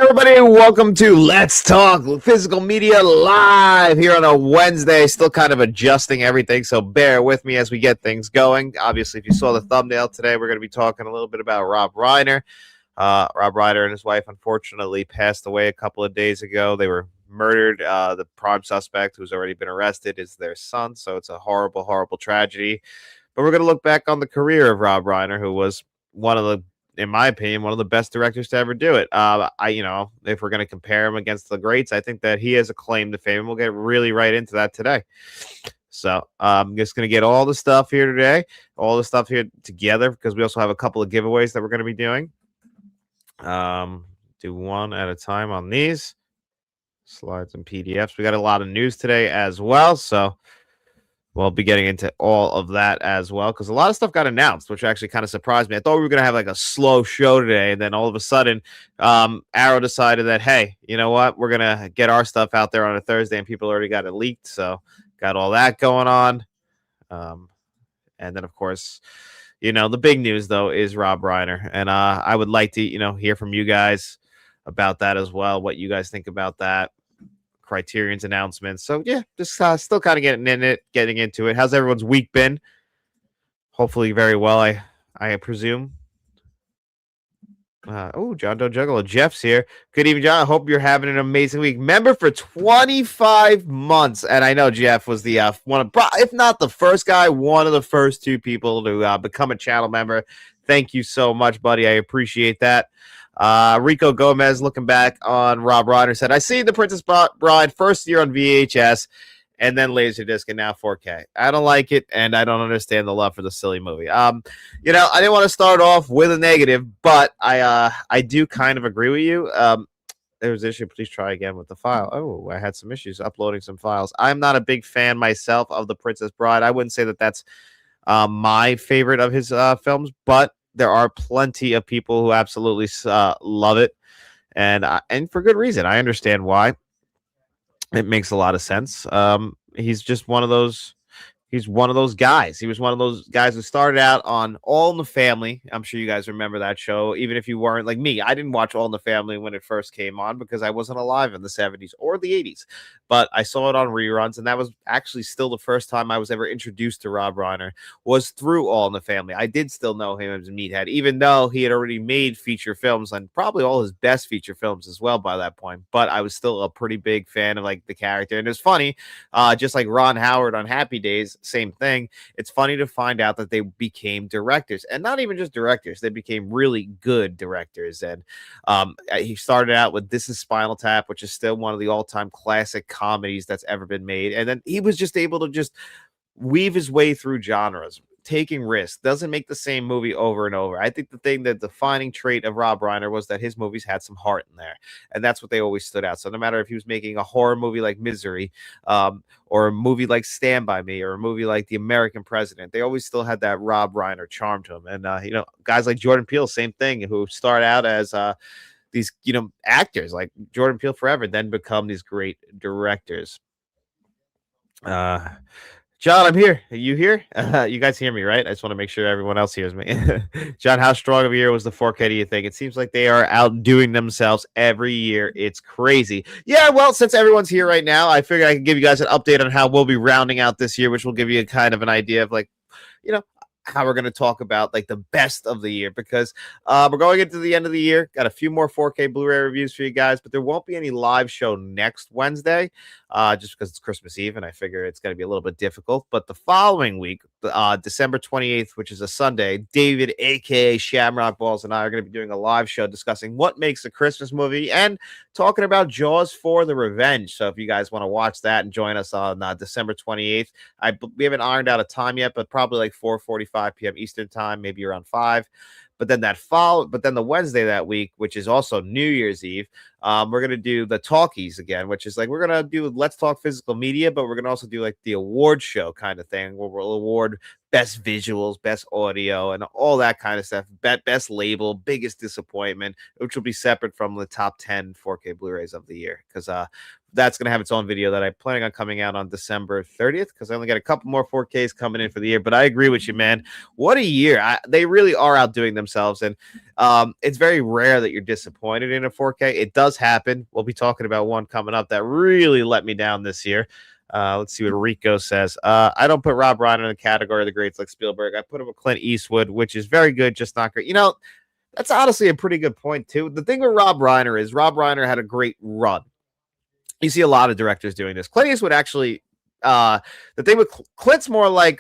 everybody? Welcome to Let's Talk Physical Media Live here on a Wednesday. Still kind of adjusting everything, so bear with me as we get things going. Obviously, if you saw the thumbnail today, we're going to be talking a little bit about Rob Reiner. Rob Reiner and his wife, unfortunately, passed away a couple of days ago. They were murdered. The prime suspect, who's already been arrested, is their son, so it's a horrible, horrible tragedy. But we're going to look back on the career of Rob Reiner, who was one of the, in my opinion, one of the best directors to ever do it. If we're going to compare him against the greats, I think that he has a claim to fame. We'll get really right into that today. So I'm just going to get all the stuff here today, all the stuff here together, because we also have a couple of giveaways that we're going to be doing. Do one at a time on these slides and PDFs. We got a lot of news today as well, so we'll be getting into all of that as well, because a lot of stuff got announced, which actually kind of surprised me. I thought we were going to have like a slow show today, and then all of a sudden, Arrow decided that, hey, you know what? We're going to get our stuff out there on a Thursday, and people already got it leaked, so got all that going on. And then, of course, the big news, though, is Rob Reiner, and I would like to, hear from you guys about that as well, what you guys think about that. Criterion's announcements. So yeah, just still kind of getting into it. How's everyone's week been? Hopefully very well, I presume. John Doe Juggalo. Jeff's here. Good evening, John. I hope you're having an amazing week. Member for 25 months. And I know Jeff was the one of, if not the first guy, one of the first two people to become a channel member. Thank you so much, buddy. I appreciate that. Rico Gomez, looking back on Rob Reiner, said, I see The Princess Bride first year on VHS and then Laserdisc and now 4K. I don't like it, and I don't understand the love for the silly movie. I didn't want to start off with a negative, but I do kind of agree with you. There was an issue. Please try again with the file. Oh, I had some issues uploading some files. I'm not a big fan myself of The Princess Bride. I wouldn't say that that's my favorite of his films, but there are plenty of people who absolutely love it, and for good reason. I understand why. It makes a lot of sense. He's just one of those. He's one of those guys. He was one of those guys who started out on All in the Family. I'm sure you guys remember that show. Even if you weren't like me, I didn't watch All in the Family when it first came on because I wasn't alive in the 70s or the 80s. But I saw it on reruns, and that was actually still the first time I was ever introduced to Rob Reiner was through All in the Family. I did still know him as a meathead, even though he had already made feature films and probably all his best feature films as well by that point. But I was still a pretty big fan of like the character. And it was funny, just like Ron Howard on Happy Days, same thing. It's funny to find out that they became directors, and not even just directors, they became really good directors. And he started out with This Is Spinal Tap, which is still one of the all-time classic comedies that's ever been made. And then he was just able to just weave his way through genres, taking risks, doesn't make the same movie over and over. I think the defining trait of Rob Reiner was that his movies had some heart in there, and that's what they always stood out. So no matter if he was making a horror movie like Misery, or a movie like Stand By Me, or a movie like The American President, they always still had that Rob Reiner charm to him. And guys like Jordan Peele, same thing, who start out as these actors like Jordan Peele forever, then become these great directors. John, I'm here. Are you here? You guys hear me, right? I just want to make sure everyone else hears me. John, how strong of a year was the 4K, do you think? It seems like they are outdoing themselves every year. It's crazy. Yeah, well, since everyone's here right now, I figured I could give you guys an update on how we'll be rounding out this year, which will give you a kind of an idea of like, how we're going to talk about like the best of the year, because we're going into the end of the year. Got a few more 4K Blu-ray reviews for you guys, but there won't be any live show next Wednesday, just because it's Christmas Eve, and I figure it's going to be a little bit difficult. But the following week, December 28th, which is a Sunday, David, aka Shamrock Balls, and I are going to be doing a live show discussing what makes a Christmas movie and talking about Jaws 4: The Revenge. So if you guys want to watch that and join us on December 28th, we haven't ironed out a time yet, but probably like 4:45 p.m. Eastern time, maybe around 5. But then the Wednesday that week, which is also New Year's Eve, we're going to do the talkies again, which is like we're going to do Let's Talk Physical Media, but we're going to also do like the award show kind of thing where we'll award best visuals, best audio, and all that kind of stuff. Best label, biggest disappointment, which will be separate from the top 10 4K Blu-rays of the year, because that's going to have its own video that I'm planning on coming out on December 30th, because I only got a couple more 4Ks coming in for the year. But I agree with you, man. What a year. They really are outdoing themselves. And it's very rare that you're disappointed in a 4K. It does happen. We'll be talking about one coming up that really let me down this year. Let's see what Rico says. I don't put Rob Reiner in the category of the greats like Spielberg. I put him with Clint Eastwood, which is very good, just not great. That's honestly a pretty good point, too. The thing with Rob Reiner is Rob Reiner had a great run. You see a lot of directors doing this. Clint Eastwood actually, the thing with Clint's more like,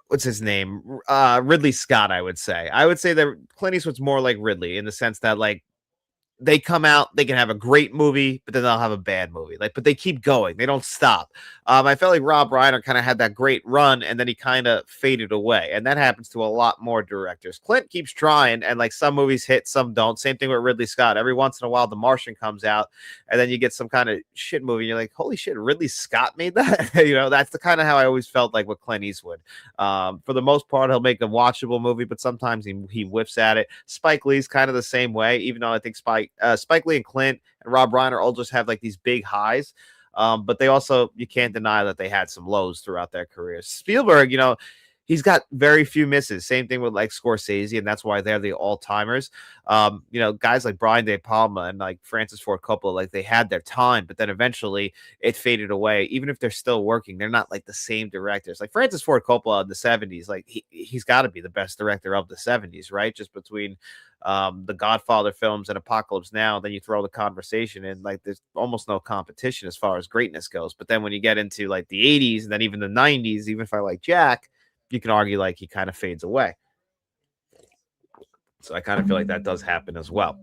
what's his name? Ridley Scott, I would say. I would say that Clint Eastwood's more like Ridley in the sense that, like, they come out, they can have a great movie, but then they'll have a bad movie. But they keep going. They don't stop. I felt like Rob Reiner kind of had that great run, and then he kind of faded away. And that happens to a lot more directors. Clint keeps trying, and like some movies hit, some don't. Same thing with Ridley Scott. Every once in a while, The Martian comes out, and then you get some kind of shit movie, and you're like, holy shit, Ridley Scott made that? That's the kind of how I always felt like with Clint Eastwood. For the most part, he'll make a watchable movie, but sometimes he whiffs at it. Spike Lee's kind of the same way, even though I think Spike Lee and Clint and Rob Reiner all just have like these big highs. But they also, you can't deny that they had some lows throughout their careers. Spielberg, he's got very few misses. Same thing with like Scorsese, and that's why they're the all-timers. Guys like Brian De Palma and like Francis Ford Coppola, like they had their time, but then eventually it faded away. Even if they're still working, they're not like the same directors. Like Francis Ford Coppola in the 70s, like he's got to be the best director of the 70s, right? Just between the Godfather films and Apocalypse Now, then you throw the conversation in, like there's almost no competition as far as greatness goes. But then when you get into like the 80s and then even the 90s, even if I like Jack, you can argue like he kind of fades away. So I kind of feel like that does happen as well.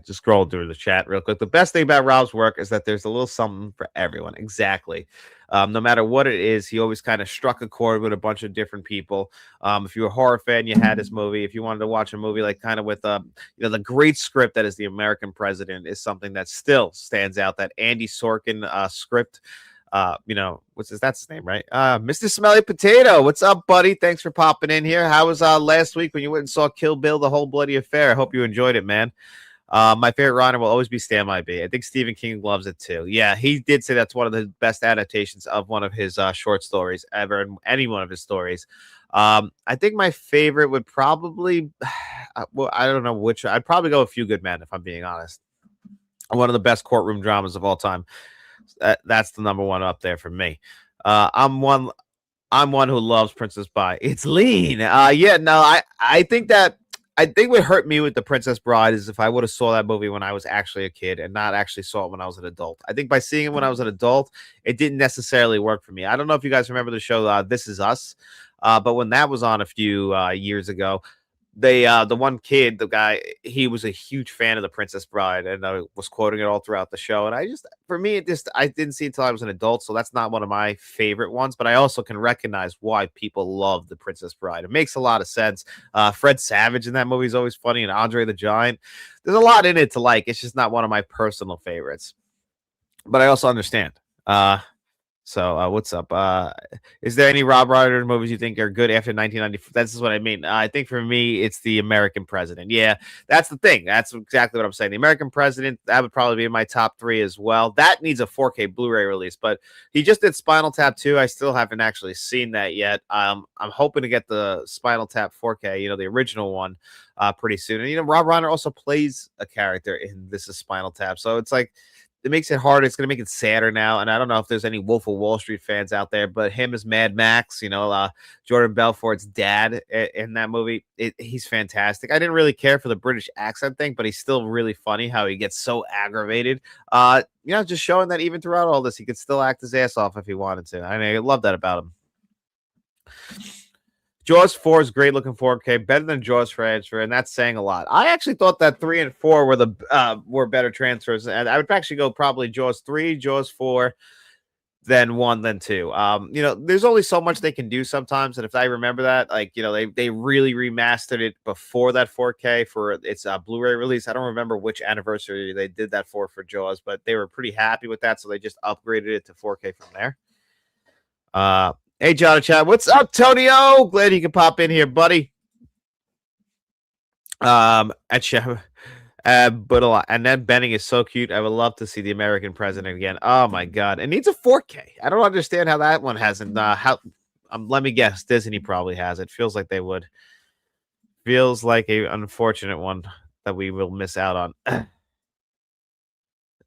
Just scroll through the chat real quick. The best thing about Rob's work is that there's a little something for everyone. Exactly. No matter what it is, he always kind of struck a chord with a bunch of different people. If you're a horror fan, you had his movie. If you wanted to watch a movie like kind of with the great script that is The American President is something that still stands out. That Andy Sorkin script. That's his name, right? Mr. Smelly Potato. What's up, buddy? Thanks for popping in here. How was last week when you went and saw Kill Bill, the whole bloody affair? I hope you enjoyed it, man. My favorite Reiner will always be Stand By Me. I think Stephen King loves it too. Yeah, he did say that's one of the best adaptations of one of his short stories ever, in any one of his stories. I think my favorite would probably, well, I don't know which. I'd probably go A Few Good Men, if I'm being honest. One of the best courtroom dramas of all time. That's the number one up there for me. I'm one who loves Princess Bride. It's lean. I think what hurt me with The Princess Bride is if I would have saw that movie when I was actually a kid and not actually saw it when I was an adult. I think by seeing it when I was an adult, it didn't necessarily work for me. I don't know if you guys remember the show This Is Us, but when that was on a few years ago, the one kid, the guy, he was a huge fan of The Princess Bride and was quoting it all throughout the show. And I didn't see it until I was an adult, so that's not one of my favorite ones. But I also can recognize why people love The Princess Bride. It makes a lot of sense. Fred Savage in that movie is always funny, and Andre the Giant. There's a lot in it to like. It's just not one of my personal favorites. But I also understand. So what's up? Is there any Rob Reiner movies you think are good after 1990? That's what I mean. I think for me, it's The American President. Yeah, that's the thing. That's exactly what I'm saying. The American President, that would probably be in my top 3 as well. That needs a 4K Blu-ray release, but he just did Spinal Tap 2. I still haven't actually seen that yet. I'm hoping to get the Spinal Tap 4K, the original one, pretty soon. And, Rob Reiner also plays a character in This Is Spinal Tap. So it's like, it makes it harder. It's going to make it sadder now. And I don't know if there's any Wolf of Wall Street fans out there, but him as Mad Max, Jordan Belfort's dad in that movie, he's fantastic. I didn't really care for the British accent thing, but he's still really funny how he gets so aggravated. Just showing that even throughout all this, he could still act his ass off if he wanted to. I love that about him. Jaws 4 is great looking 4K, better than Jaws transfer, and that's saying a lot. I actually thought that 3 and 4 were better transfers, and I would actually go probably Jaws 3, Jaws 4, then 1, then 2. There's only so much they can do sometimes, and if I remember that, they really remastered it before that 4K for its Blu-ray release. I don't remember which anniversary they did that for Jaws, but they were pretty happy with that, so they just upgraded it to 4K from there. Hey, John and Chad. What's up, Tonio? Glad you can pop in here, buddy. At Chad. But a lot. And then Benning is so cute. I would love to see the American president again. Oh my god. It needs a 4K. I don't understand how that one hasn't how let me guess. Disney probably has it. Feels like they would. Feels like a unfortunate one that we will miss out on.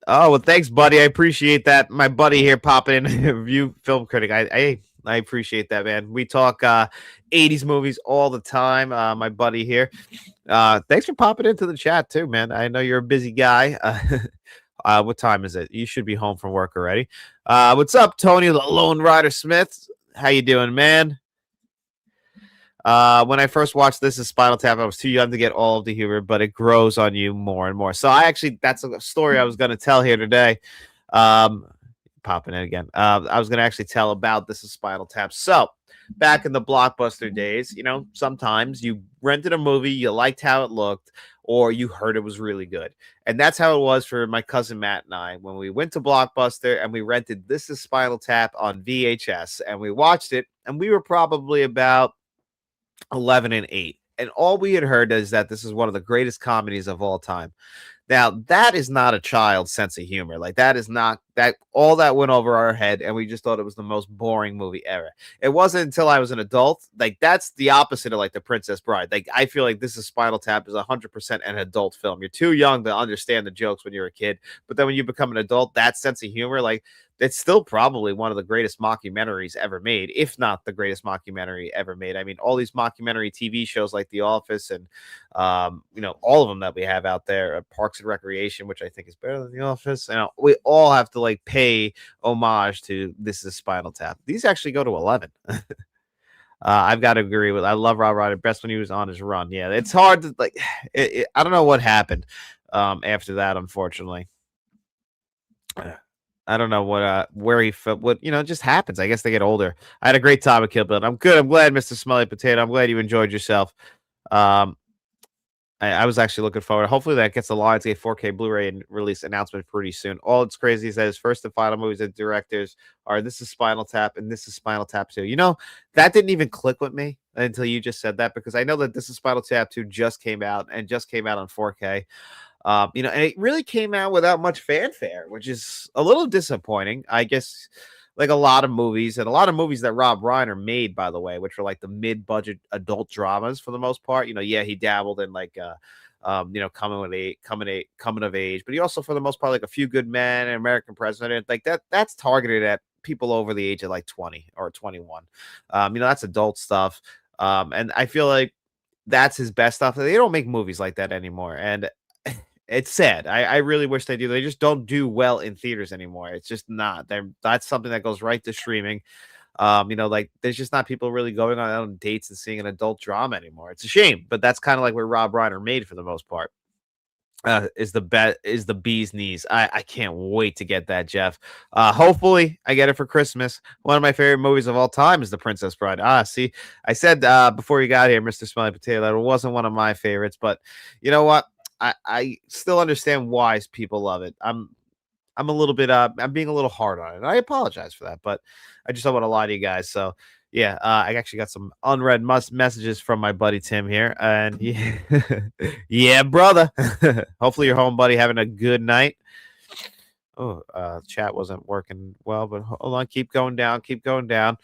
Oh, well, thanks, buddy. I appreciate that. My buddy here popping in, review film critic. I appreciate that, man. We talk 80s movies all the time. My buddy here. Thanks for popping into the chat too, man. I know you're a busy guy. What time is it? You should be home from work already. What's up, Tony, the Lone Rider Smith? How you doing, man? When I first watched This Is Spinal Tap, I was too young to get all of the humor, but it grows on you more and more. So that's a story I was going to tell here today. Popping in again. I was going to actually tell about This Is Spinal Tap. So back in the Blockbuster days, sometimes you rented a movie, you liked how it looked, or you heard it was really good. And that's how it was for my cousin Matt and I when we went to Blockbuster and we rented This Is Spinal Tap on VHS and we watched it, and we were probably about 11 and 8. And all we had heard is that this is one of the greatest comedies of all time. Now, that is not a child's sense of humor. Like, that is not that all that went over our head, and we just thought it was the most boring movie ever. It wasn't until I was an adult. Like, that's the opposite of like The Princess Bride. Like, I feel like This Is Spinal Tap is 100% an adult film. You're too young to understand the jokes when you're a kid, but then when you become an adult, that sense of humor, like, it's still probably one of the greatest mockumentaries ever made, if not the greatest mockumentary ever made. I mean, all these mockumentary TV shows like The Office and, all of them that we have out there, Parks and Recreation, which I think is better than The Office. We all have to like pay homage to This Is Spinal Tap. These actually go to 11. I've got to agree with. I love Rob Reiner. Best when he was on his run. Yeah, it's hard to like. I don't know what happened after that, unfortunately. I don't know where he felt. What just happens. I guess they get older. I had a great time with Kill Bill. I'm good. I'm glad, Mr. Smelly Potato. I'm glad you enjoyed yourself. Um, I was actually looking forward. Hopefully, that gets the Lionsgate 4K Blu-ray and release announcement pretty soon. All it's crazy is that his first and final movies and directors are This Is Spinal Tap and This Is Spinal Tap 2. That didn't even click with me until you just said that, because I know that This Is Spinal Tap 2 just came out on 4K. And it really came out without much fanfare, which is a little disappointing. I guess, like a lot of movies that Rob Reiner made, by the way, which were like the mid-budget adult dramas for the most part. He dabbled in like coming of age, but he also, for the most part, like A Few Good Men and American President, like that's targeted at people over the age of like 20 or 21. That's adult stuff. And I feel like that's his best stuff. They don't make movies like that anymore. And it's sad. I really wish they do. They just don't do well in theaters anymore. It's just not. That's something that goes right to streaming. Like there's just not people really going on dates and seeing an adult drama anymore. It's a shame, but that's kind of like where Rob Reiner made for the most part. Is the bee's knees. I can't wait to get that, Jeff. Hopefully I get it for Christmas. One of my favorite movies of all time is The Princess Bride. See, I said before you got here, Mr. Smelly Potato, that it wasn't one of my favorites, but you know what? I still understand why people love it. I'm a little bit I'm being a little hard on it. And I apologize for that, but I just don't want to lie to you guys. So yeah, I actually got some unread messages from my buddy Tim here, and yeah, yeah, brother. Hopefully you're home, buddy, having a good night. Oh, chat wasn't working well, but hold on, keep going down, keep going down.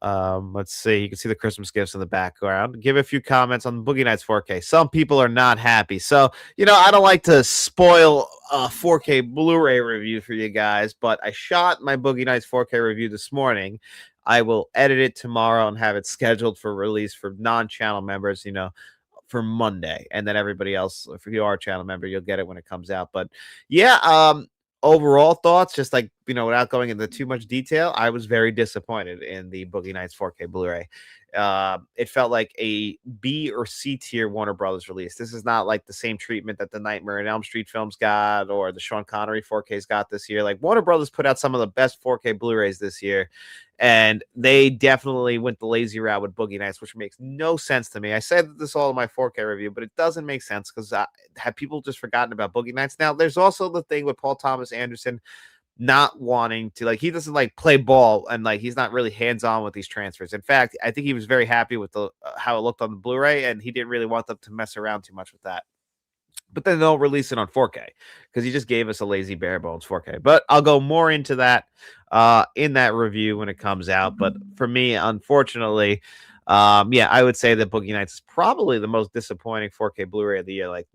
Let's see. You can see the Christmas gifts in the background. Give a few comments on Boogie Nights 4K. Some people are not happy. So, I don't like to spoil a 4K Blu-ray review for you guys, but I shot my Boogie Nights 4K review this morning. I will edit it tomorrow and have it scheduled for release for non-channel members, for Monday. And then everybody else, if you are a channel member, you'll get it when it comes out. But yeah, overall thoughts, just like, without going into too much detail, I was very disappointed in the Boogie Nights 4K Blu-ray. It felt like a B or C tier Warner Brothers release. This is not like the same treatment that the Nightmare on Elm Street films got or the Sean Connery 4Ks got this year. Like, Warner Brothers put out some of the best 4K Blu-rays this year, and they definitely went the lazy route with Boogie Nights, which makes no sense to me. I said this all in my 4K review, but it doesn't make sense because have people just forgotten about Boogie Nights? Now, there's also the thing with Paul Thomas Anderson. not wanting to, like, he doesn't like play ball, and like he's not really hands on with these transfers. In fact, I think he was very happy with the how it looked on the Blu-ray, and he didn't really want them to mess around too much with that. But then they'll release it on 4K because he just gave us a lazy bare bones 4K. But I'll go more into that in that review when it comes out. But for me, unfortunately, yeah, I would say that Boogie Nights is probably the most disappointing 4K Blu-ray of the year. Like,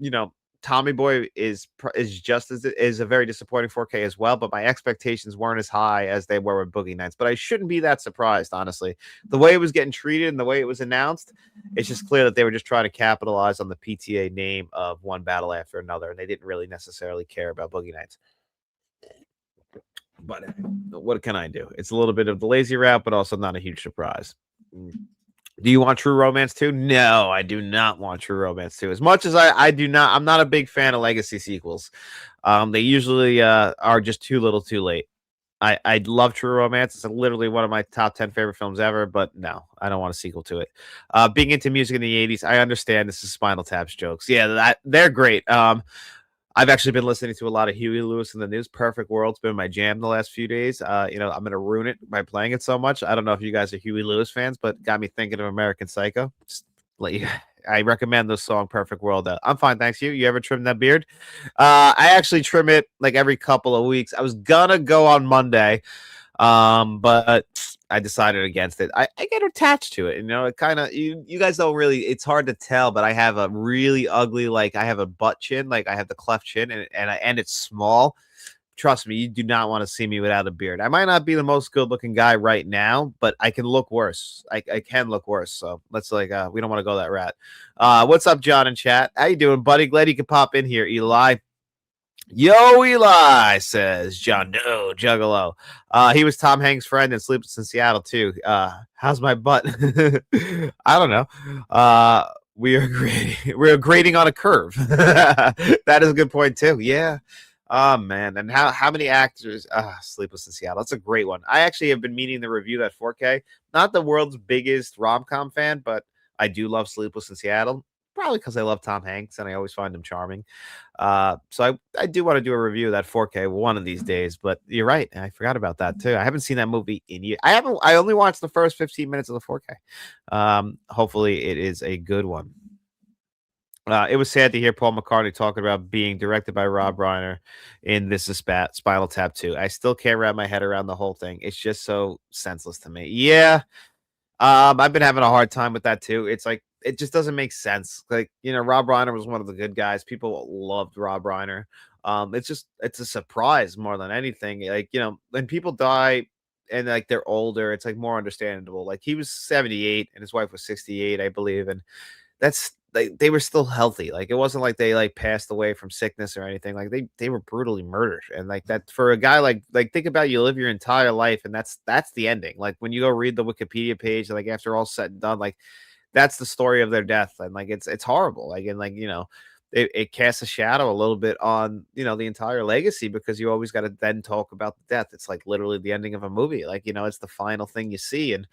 Tommy Boy is just as is a very disappointing 4K as well, but my expectations weren't as high as they were with Boogie Nights. But I shouldn't be that surprised, honestly. The way it was getting treated and the way it was announced, it's just clear that they were just trying to capitalize on the PTA name of one battle after another, and they didn't really necessarily care about Boogie Nights. But what can I do? It's a little bit of the lazy route, but also not a huge surprise. Do you want True Romance 2? No, I do not want True Romance 2. As much as I do not, I'm not a big fan of legacy sequels. They usually are just too little too late. I love True Romance. It's literally one of my top 10 favorite films ever, but no, I don't want a sequel to it. Being into music in the 80s, I understand this is Spinal Tap's jokes. Yeah, they're great. I've actually been listening to a lot of Huey Lewis in the News. Perfect World's been my jam the last few days. I'm going to ruin it by playing it so much. I don't know if you guys are Huey Lewis fans, but got me thinking of American Psycho. Just let you, I recommend the song Perfect World. I'm fine, thanks. You ever trim that beard? I actually trim it like every couple of weeks. I was going to go on Monday, but I decided against it. I get attached to it. It kind of, you guys don't really, it's hard to tell, but I have a really ugly, like I have a butt chin, like I have the cleft chin and it's small. Trust me, you do not want to see me without a beard. I might not be the most good looking guy right now, but I can look worse. I can look worse. So let's we don't want to go that route. What's up, John in chat? How you doing, buddy? Glad you could pop in here, Eli. Yo, Eli, says John Doe Juggalo. He was Tom Hanks' friend in Sleepless in Seattle, too. How's my butt? I don't know. We're grading on a curve. That is a good point, too. Yeah. Oh, man. And how many actors? Sleepless in Seattle. That's a great one. I actually have been meaning to review that 4K. Not the world's biggest rom-com fan, but I do love Sleepless in Seattle. Probably because I love Tom Hanks and I always find him charming. So I do want to do a review of that 4K one of these days, but you're right. I forgot about that too. I haven't seen that movie in years. I only watched the first 15 minutes of the 4K. Hopefully it is a good one. It was sad to hear Paul McCartney talking about being directed by Rob Reiner in This Is Spinal Tap 2. I still can't wrap my head around the whole thing. It's just so senseless to me. Yeah. I've been having a hard time with that too. It's like it just doesn't make sense. Like, Rob Reiner was one of the good guys. People loved Rob Reiner. It's a surprise more than anything. Like, when people die and like they're older, it's like more understandable. Like he was 78 and his wife was 68, I believe, and that's they were still healthy. Like it wasn't like they like passed away from sickness or anything. Like they were brutally murdered. And like that for a guy like think about you live your entire life and that's the ending. Like when you go read the Wikipedia page, like after all said and done, like that's the story of their death. And like it's horrible. Like and like, it casts a shadow a little bit on, the entire legacy because you always got to then talk about the death. It's like literally the ending of a movie. Like, it's the final thing you see. And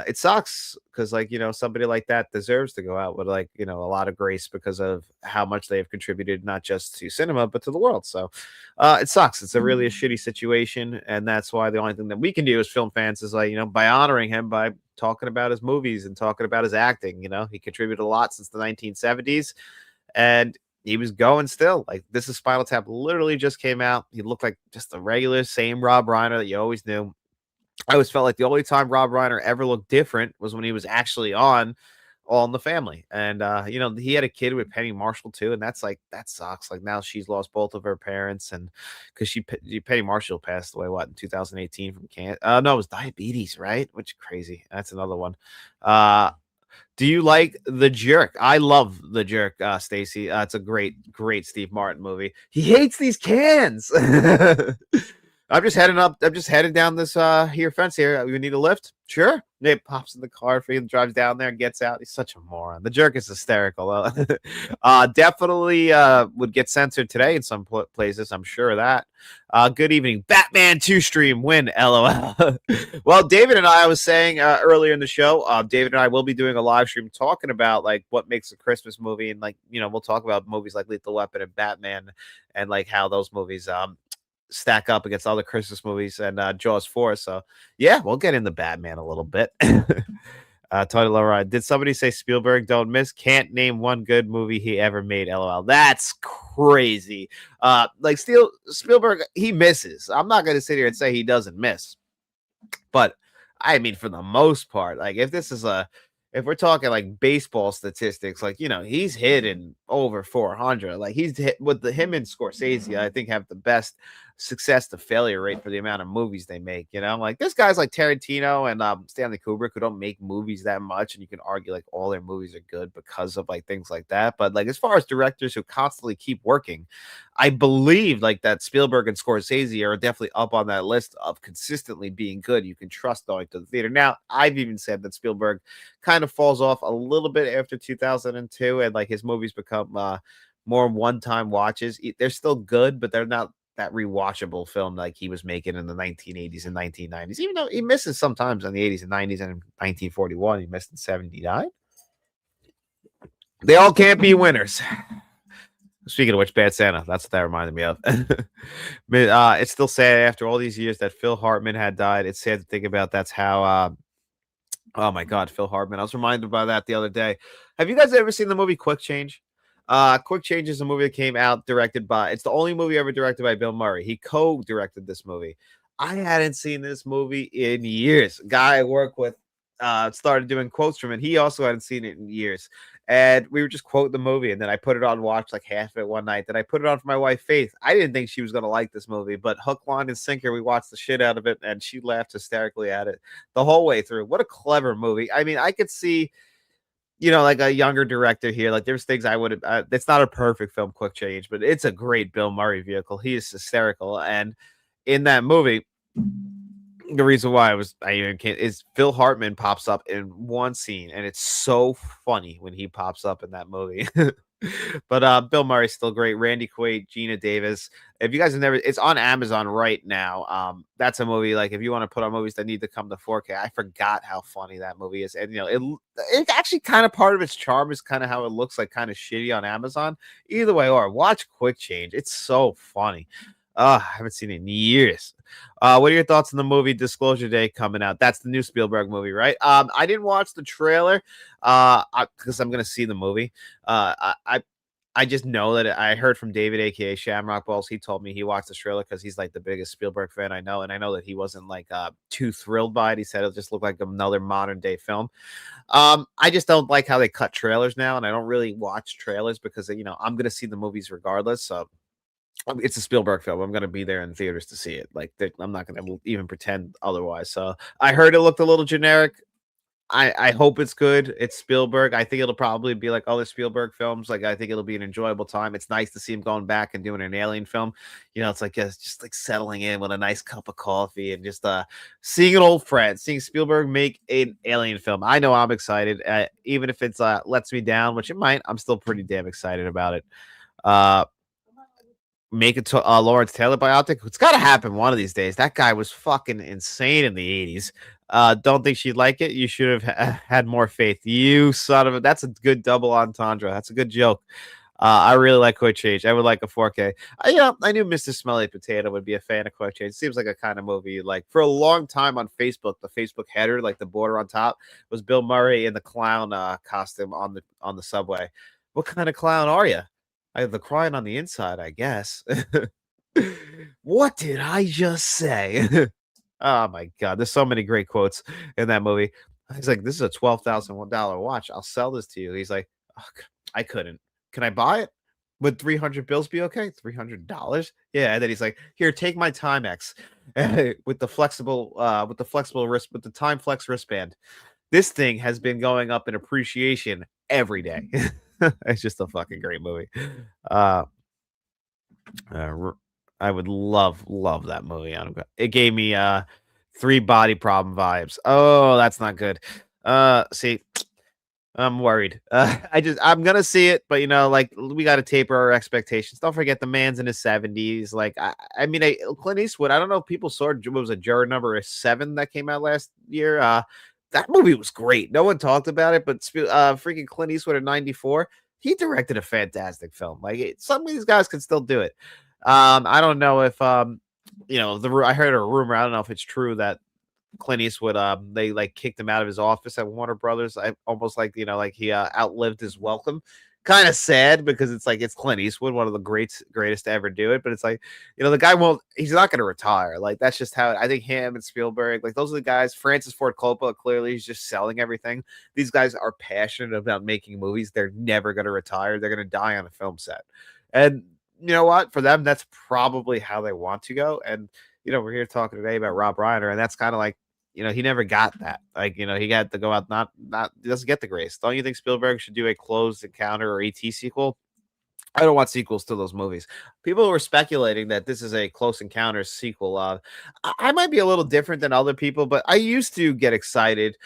it sucks because like somebody like that deserves to go out with like a lot of grace because of how much they have contributed not just to cinema but to the world. So it sucks. It's a really a shitty situation, and that's why the only thing that we can do as film fans is like by honoring him by talking about his movies and talking about his acting. He contributed a lot since the 1970s, and he was going still. Like This Is Spinal Tap literally just came out. He looked like just a regular same Rob Reiner that you always knew. I always felt like the only time Rob Reiner ever looked different was when he was actually on All in the Family. And, he had a kid with Penny Marshall too. And that's like, that sucks. Like now she's lost both of her parents. And because Penny Marshall passed away, in 2018 from cancer? No, it was diabetes, right? Which is crazy. That's another one. Do you like The Jerk? I love The Jerk, Stacy. It's a great Steve Martin movie. He hates these cans. I'm just headed down this here fence here. We need a lift? Sure. Nate pops in the car for you, drives down there, gets out. He's such a moron. The Jerk is hysterical. Definitely would get censored today in some places. I'm sure of that. Good evening. Batman 2 stream win. LOL. Well, David and I was saying earlier in the show, David and I will be doing a live stream talking about like what makes a Christmas movie. And like, we'll talk about movies like Lethal Weapon and Batman and like how those movies stack up against other Christmas movies and Jaws 4. So yeah, we'll get into Batman a little bit. Tony Loride, did somebody say Spielberg don't miss? Can't name one good movie he ever made. LOL. That's crazy. Like Spielberg, he misses. I'm not gonna sit here and say he doesn't miss, but I mean, for the most part, like if we're talking like baseball statistics, like he's hitting over 400. Like he's hit with him and Scorsese, I think have the best success to failure rate for the amount of movies they make. Like this guy's like Tarantino and Stanley Kubrick who don't make movies that much, and you can argue like all their movies are good because of like things like that. But like as far as directors who constantly keep working, I believe like that Spielberg and Scorsese are definitely up on that list of consistently being good. You can trust going to the theater. Now, I've even said that Spielberg kind of falls off a little bit after 2002, and like his movies become more one-time watches. They're still good, but they're not that rewatchable film like he was making in the 1980s and 1990s. Even though he misses sometimes in the 80s and 90s, and in 1941 he missed in 79. They all can't be winners. Speaking of which, Bad Santa, that's what that reminded me of. It's still sad after all these years that Phil Hartman had died. It's sad to think about. That's how oh my God, Phil Hartman. I was reminded by that the other day. Have you guys ever seen the movie Quick Change? Quick Change is a movie that came out it's the only movie ever directed by Bill Murray. He co-directed this movie. I hadn't seen this movie in years. Guy I work with started doing quotes from it. He also hadn't seen it in years. And we were just quoting the movie, and then I put it on, watched like half of it one night. Then I put it on for my wife, Faith. I didn't think she was going to like this movie, but hook, line, and sinker, we watched the shit out of it, and she laughed hysterically at it the whole way through. What a clever movie. I mean, I could see, like a younger director here. Like there's things I would have, it's not a perfect film, Quick Change, but it's a great Bill Murray vehicle. He is hysterical. And in that movie, the reason why I even can't is Phil Hartman pops up in one scene, and it's so funny when he pops up in that movie. But Bill Murray's still great. Randy Quaid, Gina Davis. If you guys have never, it's on Amazon right now. That's a movie like if you want to put on movies that need to come to 4K. I forgot how funny that movie is, and it's actually kind of part of its charm is kind of how it looks like kind of shitty on Amazon. Either way, or watch Quick Change. It's so funny. I haven't seen it in years. What are your thoughts on the movie Disclosure Day coming out? That's the new Spielberg movie, right? I didn't watch the trailer because I'm going to see the movie. I just know that I heard from David, aka Shamrock Balls. He told me he watched the trailer because he's like the biggest Spielberg fan I know, and I know that he wasn't like too thrilled by it. He said it just looked like another modern day film. I just don't like how they cut trailers now, and I don't really watch trailers because I'm going to see the movies regardless. So it's a Spielberg film. I'm going to be there in theaters to see it. Like I'm not going to even pretend otherwise. So I heard it looked a little generic. I hope it's good. It's Spielberg. I think it'll probably be like other Spielberg films. Like I think it'll be an enjoyable time. It's nice to see him going back and doing an alien film. It's just like settling in with a nice cup of coffee and just seeing an old friend, seeing Spielberg make an alien film. I know I'm excited. Even if it's lets me down, which it might, I'm still pretty damn excited about it. Make it to Lawrence Taylor biopic. It's got to happen one of these days. That guy was fucking insane in the 80s. Don't think she'd like it. You should have had more faith. You son of a. That's a good double entendre. That's a good joke. I really like Quick Change. I would like a 4K. I knew Mr. Smelly Potato would be a fan of Quick Change. It seems like a kind of movie. Like for a long time on Facebook, the Facebook header, like the border on top, was Bill Murray in the clown costume on the subway. What kind of clown are you? I have the crying on the inside, I guess. What did I just say? Oh my God, there's so many great quotes in that movie. He's like, "This is a $12,000 watch. I'll sell this to you." He's like, "Oh, I couldn't. Can I buy it? Would 300 bills be okay? $300? Yeah." And then he's like, "Here, take my Timex with the flexible wrist with the Time Flex wristband. This thing has been going up in appreciation every day." It's just a fucking great movie. I would love that movie. It gave me 3 Body Problem vibes. Oh, that's not good. See, I'm worried. I'm gonna see it, but like we got to taper our expectations. Don't forget the man's in his 70s. Like I mean, Clint Eastwood. I don't know if people saw what was a Juror number 7 that came out last year. That movie was great. No one talked about it, but freaking Clint Eastwood in '94, he directed a fantastic film. Like some of these guys can still do it. I don't know if I heard a rumor. I don't know if it's true that Clint Eastwood, they like kicked him out of his office at Warner Brothers. I almost like like he outlived his welcome. Kind of sad because it's like it's Clint Eastwood, one of the greatest to ever do it. But it's like the guy won't. He's not going to retire. Like that's just how I think him and Spielberg, like those are the guys. Francis Ford Coppola, clearly he's just selling everything. These guys are passionate about making movies. They're never going to retire. They're going to die on a film set, and you know what? For them, that's probably how they want to go. And we're here talking today about Rob Reiner, and that's kind of like, he never got that. Like, he got to go out, he doesn't get the grace. Don't you think Spielberg should do a Closed Encounter or ET sequel? I don't want sequels to those movies. People were speculating that this is a Close Encounters sequel. I might be a little different than other people, but I used to get excited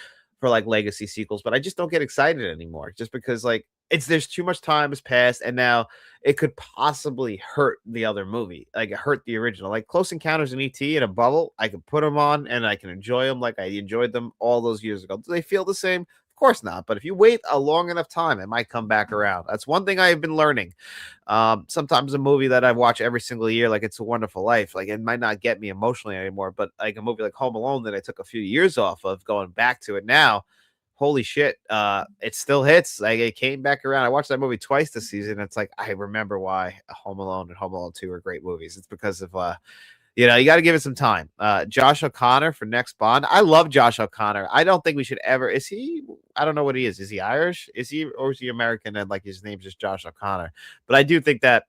for like legacy sequels, but I just don't get excited anymore just because like there's too much time has passed and now it could possibly hurt the other movie, like it hurt the original. Like Close Encounters and ET in a bubble, I can put them on and I can enjoy them like I enjoyed them all those years ago. Do they feel the same? Of course not. But if you wait a long enough time, it might come back around. That's one thing I've been learning. Sometimes a movie that I watch every single year, like It's a Wonderful Life, like it might not get me emotionally anymore, but like a movie like Home Alone that I took a few years off of, going back to it now, holy shit, it still hits. Like it came back around. I watched that movie twice this season. It's like I remember why Home Alone and Home Alone 2 are great movies. It's because of you got to give it some time. Josh O'Connor for next Bond. I love Josh O'Connor. I don't think we should ever. Is he? I don't know what he is. Is he Irish? Is he American? And like his name's just Josh O'Connor. But I do think that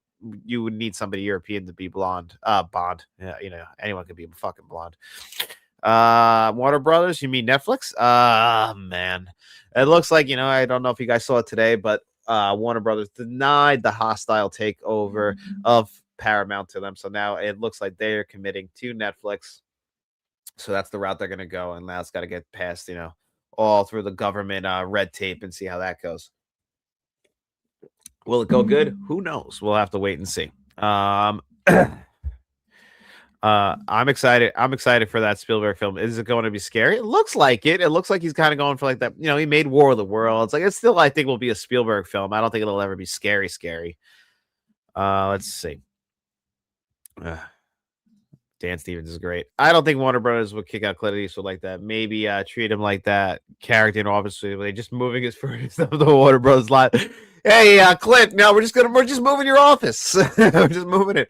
you would need somebody European to be blonde. Bond. Yeah, anyone could be fucking blonde. Warner Brothers. You mean Netflix? Man, it looks like I don't know if you guys saw it today, but Warner Brothers denied the hostile takeover of Paramount to them. So now it looks like they're committing to Netflix. So that's the route they're going to go. And now it's got to get past, all through the government red tape and see how that goes. Will it go good? Who knows? We'll have to wait and see. I'm excited. I'm excited for that Spielberg film. Is it going to be scary? It looks like it. It looks like he's kind of going for like that. He made War of the Worlds. Like it still, I think, will be a Spielberg film. I don't think it'll ever be scary. Let's see. Dan Stevens is great. I don't think Warner Brothers would kick out Clint Eastwood like that. Maybe treat him like that character, and obviously they just moving his furnace up the Warner Brothers lot. Hey, Clint, no, we're just moving your office. We're just moving it.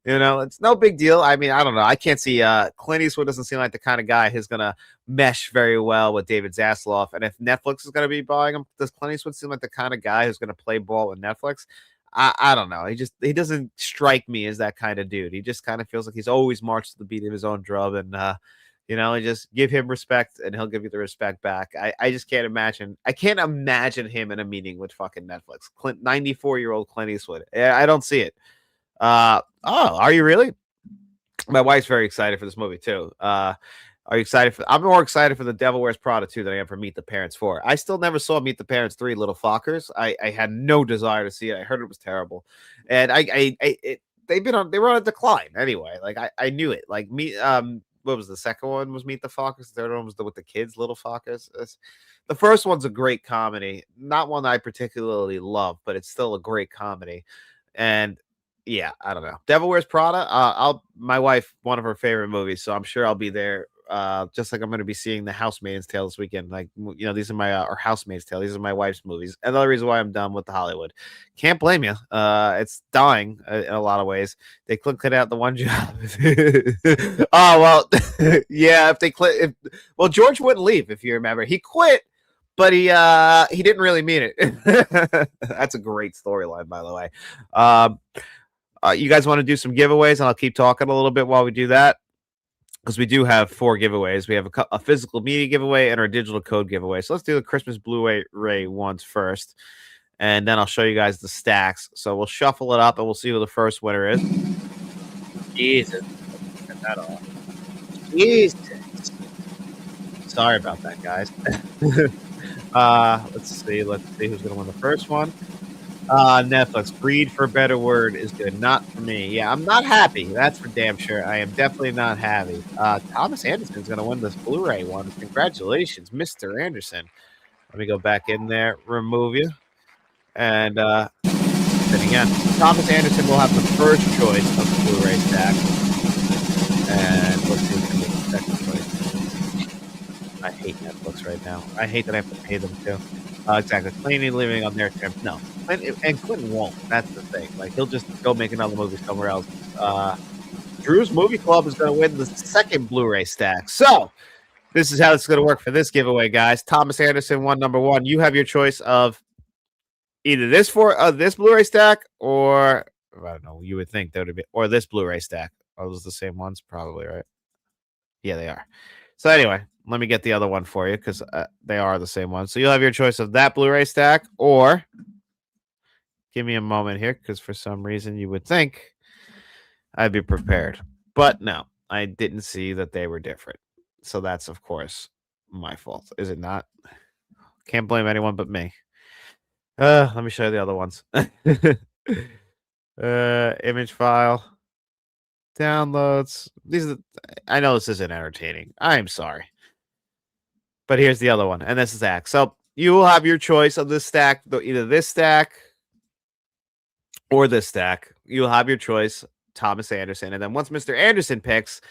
It's no big deal. I mean, I don't know. I can't see Clint Eastwood doesn't seem like the kind of guy who's gonna mesh very well with David Zaslav. And if Netflix is gonna be buying him, does Clint Eastwood seem like the kind of guy who's gonna play ball with Netflix? I don't know. He doesn't strike me as that kind of dude. He just kind of feels like he's always marched to the beat of his own drum, and just give him respect and he'll give you the respect back. I just can't imagine. I can't imagine him in a meeting with fucking Netflix. 94-year-old Clint Eastwood. I don't see it. Are you really? My wife's very excited for this movie too. Are you excited for? I'm more excited for The Devil Wears Prada 2 than I am for Meet the Parents 4. I still never saw Meet the Parents 3, Little Fockers. I had no desire to see it. I heard it was terrible, and they were on a decline anyway. Like I knew it. Like what was the second one? Was Meet the Fockers. The third one was with the kids, Little Fockers. The first one's a great comedy, not one I particularly love, but it's still a great comedy, and. Yeah, I don't know. Devil Wears Prada. My wife, one of her favorite movies, so I'm sure I'll be there. Just like I'm going to be seeing The Housemaid's Tale this weekend. Like, these are my or Housemaid's Tale. These are my wife's movies. Another reason why I'm done with the Hollywood. Can't blame you. It's dying in a lot of ways. They couldn't cut out the one job. Oh well, yeah. Well, George wouldn't leave. If you remember, he quit. But he didn't really mean it. That's a great storyline, by the way. You guys want to do some giveaways, and I'll keep talking a little bit while we do that, because we do have 4 giveaways. We have a physical media giveaway and our digital code giveaway. So let's do the Christmas Blu-ray ones first, and then I'll show you guys the stacks. So we'll shuffle it up, and we'll see who the first winner is. Jesus. Get that off. Jesus. Sorry about that, guys. Let's see who's going to win the first one. Netflix, Breed for a Better Word is good. Not for me. Yeah, I'm not happy. That's for damn sure. I am definitely not happy. Thomas Anderson's going to win this Blu-ray one. Congratulations, Mr. Anderson. Let me go back in there, remove you. And then again, Thomas Anderson will have the first choice of the Blu-ray stack. And let's see what's gonna be the second choice. I hate Netflix right now. I hate that I have to pay them too. Exactly. Clinton living on their terms. No, Clinton won't. That's the thing. Like he'll just go make another movie somewhere else. Drew's Movie Club is going to win the second Blu-ray stack. So this is how it's going to work for this giveaway, guys. Thomas Anderson won number one. You have your choice of either this Blu-ray stack or I don't know. You would think that would be or this Blu-ray stack. Are those the same ones? Probably, right? Yeah, they are. So anyway, let me get the other one for you because they are the same one. So you'll have your choice of that Blu-ray stack or give me a moment here because for some reason you would think I'd be prepared. But no, I didn't see that they were different. So that's, of course, my fault. Is it not? Can't blame anyone but me. Let me show you the other ones. Image file. Downloads. I know this isn't entertaining. I'm sorry. But here's the other one. And this is Zach. So you will have your choice of this stack, either this stack or this stack. You'll have your choice, Thomas Anderson. And then once Mr. Anderson picks,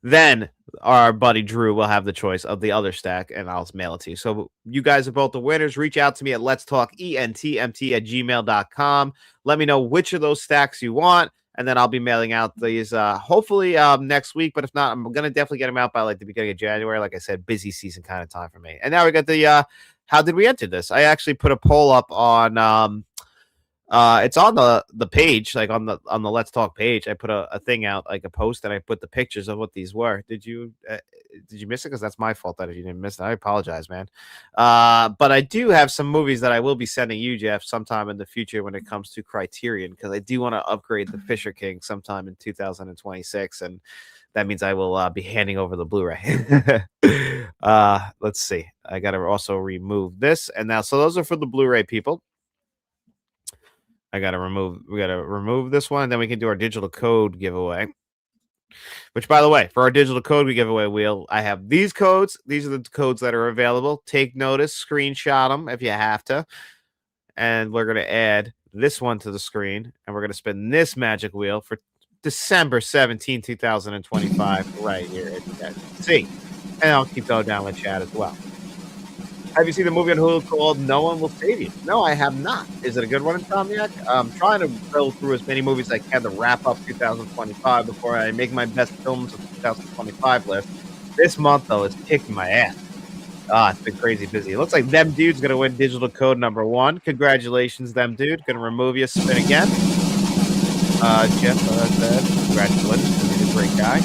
then our buddy Drew will have the choice of the other stack, and I'll mail it to you. So you guys are both the winners. Reach out to me at letstalkentmt@gmail.com. Let me know which of those stacks you want, and then I'll be mailing out these hopefully next week. But if not, I'm going to definitely get them out by like the beginning of January. Like I said, busy season kind of time for me. And now we got the how did we enter this? I actually put a poll up on it's on the page, like on the Let's Talk page. I put a thing out, like a post, and I put the pictures of what these were. Did you miss it? Because that's my fault that if you didn't miss it. I apologize, man. But I do have some movies that I will be sending you, Jeff, sometime in the future when it comes to Criterion, because I do want to upgrade the Fisher King sometime in 2026, and that means I will be handing over the Blu-ray. Let's see. I got to also remove this, and now so those are for the Blu-ray people. We got to remove this one, and then we can do our digital code giveaway. Which, by the way, for our digital code giveaway wheel, I have these codes. These are the codes that are available. Take notice, screenshot them if you have to. And we're going to add this one to the screen, and we're going to spin this magic wheel for December 17, 2025, right here, as you guys can see. And I'll keep going down the chat as well. Have you seen the movie on Hulu called No One Will Save You? No, I have not. Is it a good one, Insomniac? I'm trying to go through as many movies as I can to wrap up 2025 before I make my best films of 2025 list. This month, though, is kicking my ass. It's been crazy busy. It looks like Them Dude's going to win digital code number one. Congratulations, Them Dude. Going to remove you. Spin again. Jeff said, congratulations. He's a great guy.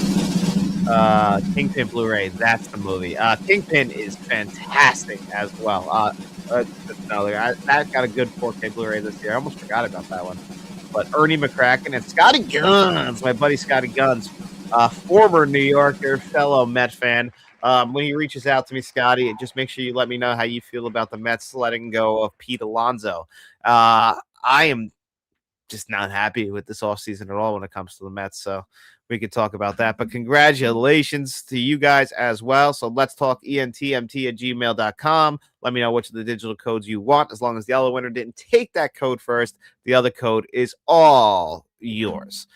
Kingpin Blu-ray, that's the movie. Kingpin is fantastic as well. That got a good 4K Blu-ray this year. I almost forgot about that one. But Ernie McCracken and Scotty Guns, my buddy Scotty Guns, former New Yorker, fellow Met fan. When he reaches out to me, Scotty, just make sure you let me know how you feel about the Mets letting go of Pete Alonso. I am just not happy with this offseason at all when it comes to the Mets. So we could talk about that. But congratulations to you guys as well. So let's talk entmt@gmail.com. Let me know which of the digital codes you want. As long as the other winner didn't take that code first, the other code is all yours.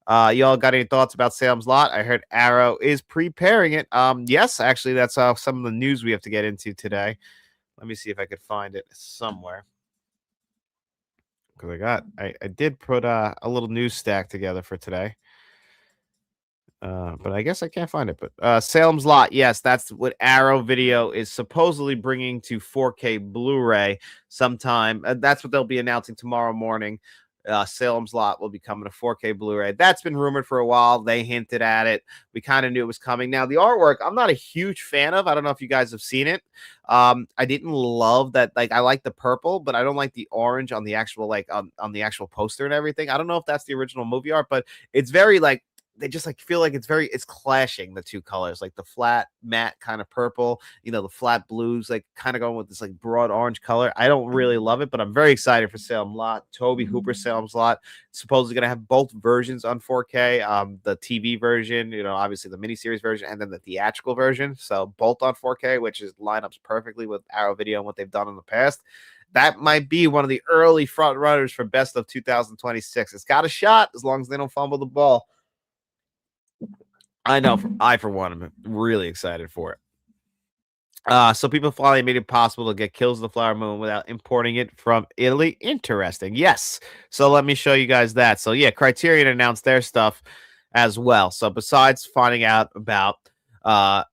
Y'all got any thoughts about Salem's Lot? I heard Arrow is preparing it. Yes, actually, that's some of the news we have to get into today. Let me see if I could find it somewhere. Because I did put a little news stack together for today. But I guess I can't find it. But Salem's Lot, yes, that's what Arrow Video is supposedly bringing to 4K Blu-ray sometime. That's what they'll be announcing tomorrow morning. Salem's Lot will be coming to 4K Blu-ray. That's been rumored for a while. They hinted at it. We kind of knew it was coming. Now, the artwork, I'm not a huge fan of. I don't know if you guys have seen it. I didn't love that. Like, I like the purple, but I don't like the orange on the actual, like, on the actual poster and everything. I don't know if that's the original movie art, but it's very, like, they just like feel like it's clashing the two colors, like the flat matte kind of purple, the flat blues, like kind of going with this like broad orange color. I don't really love it, but I'm very excited for Salem Lot. Toby Hooper Salem's Lot supposedly going to have both versions on 4K. The TV version, obviously the miniseries version, and then the theatrical version. So both on 4K, which is lineups perfectly with Arrow Video and what they've done in the past. That might be one of the early front runners for best of 2026. It's got a shot as long as they don't fumble the ball. I know. I, for one, am really excited for it. So people finally made it possible to get Kills of the Flower Moon without importing it from Italy. Interesting. Yes. So let me show you guys that. So yeah, Criterion announced their stuff as well. So besides finding out about uh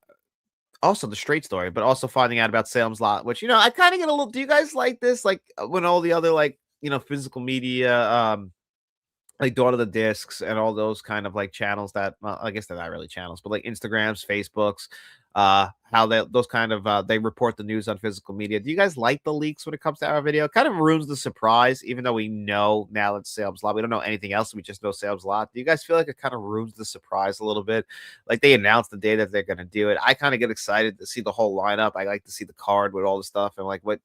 also the straight story, but also finding out about Salem's Lot, which I kind of get a little. Do you guys like this? Like when all the other physical media like Dawn of the Discs and all those kind of like channels that, well, I guess they're not really channels, but like Instagrams, Facebooks, how those kind of they report the news on physical media. Do you guys like the leaks when it comes to our video? It kind of ruins the surprise, even though we know now it's Salem's Lot. We don't know anything else. We just know Salem's Lot. Do you guys feel like it kind of ruins the surprise a little bit? Like they announced the day that they're gonna do it. I kind of get excited to see the whole lineup. I like to see the card with all the stuff and like what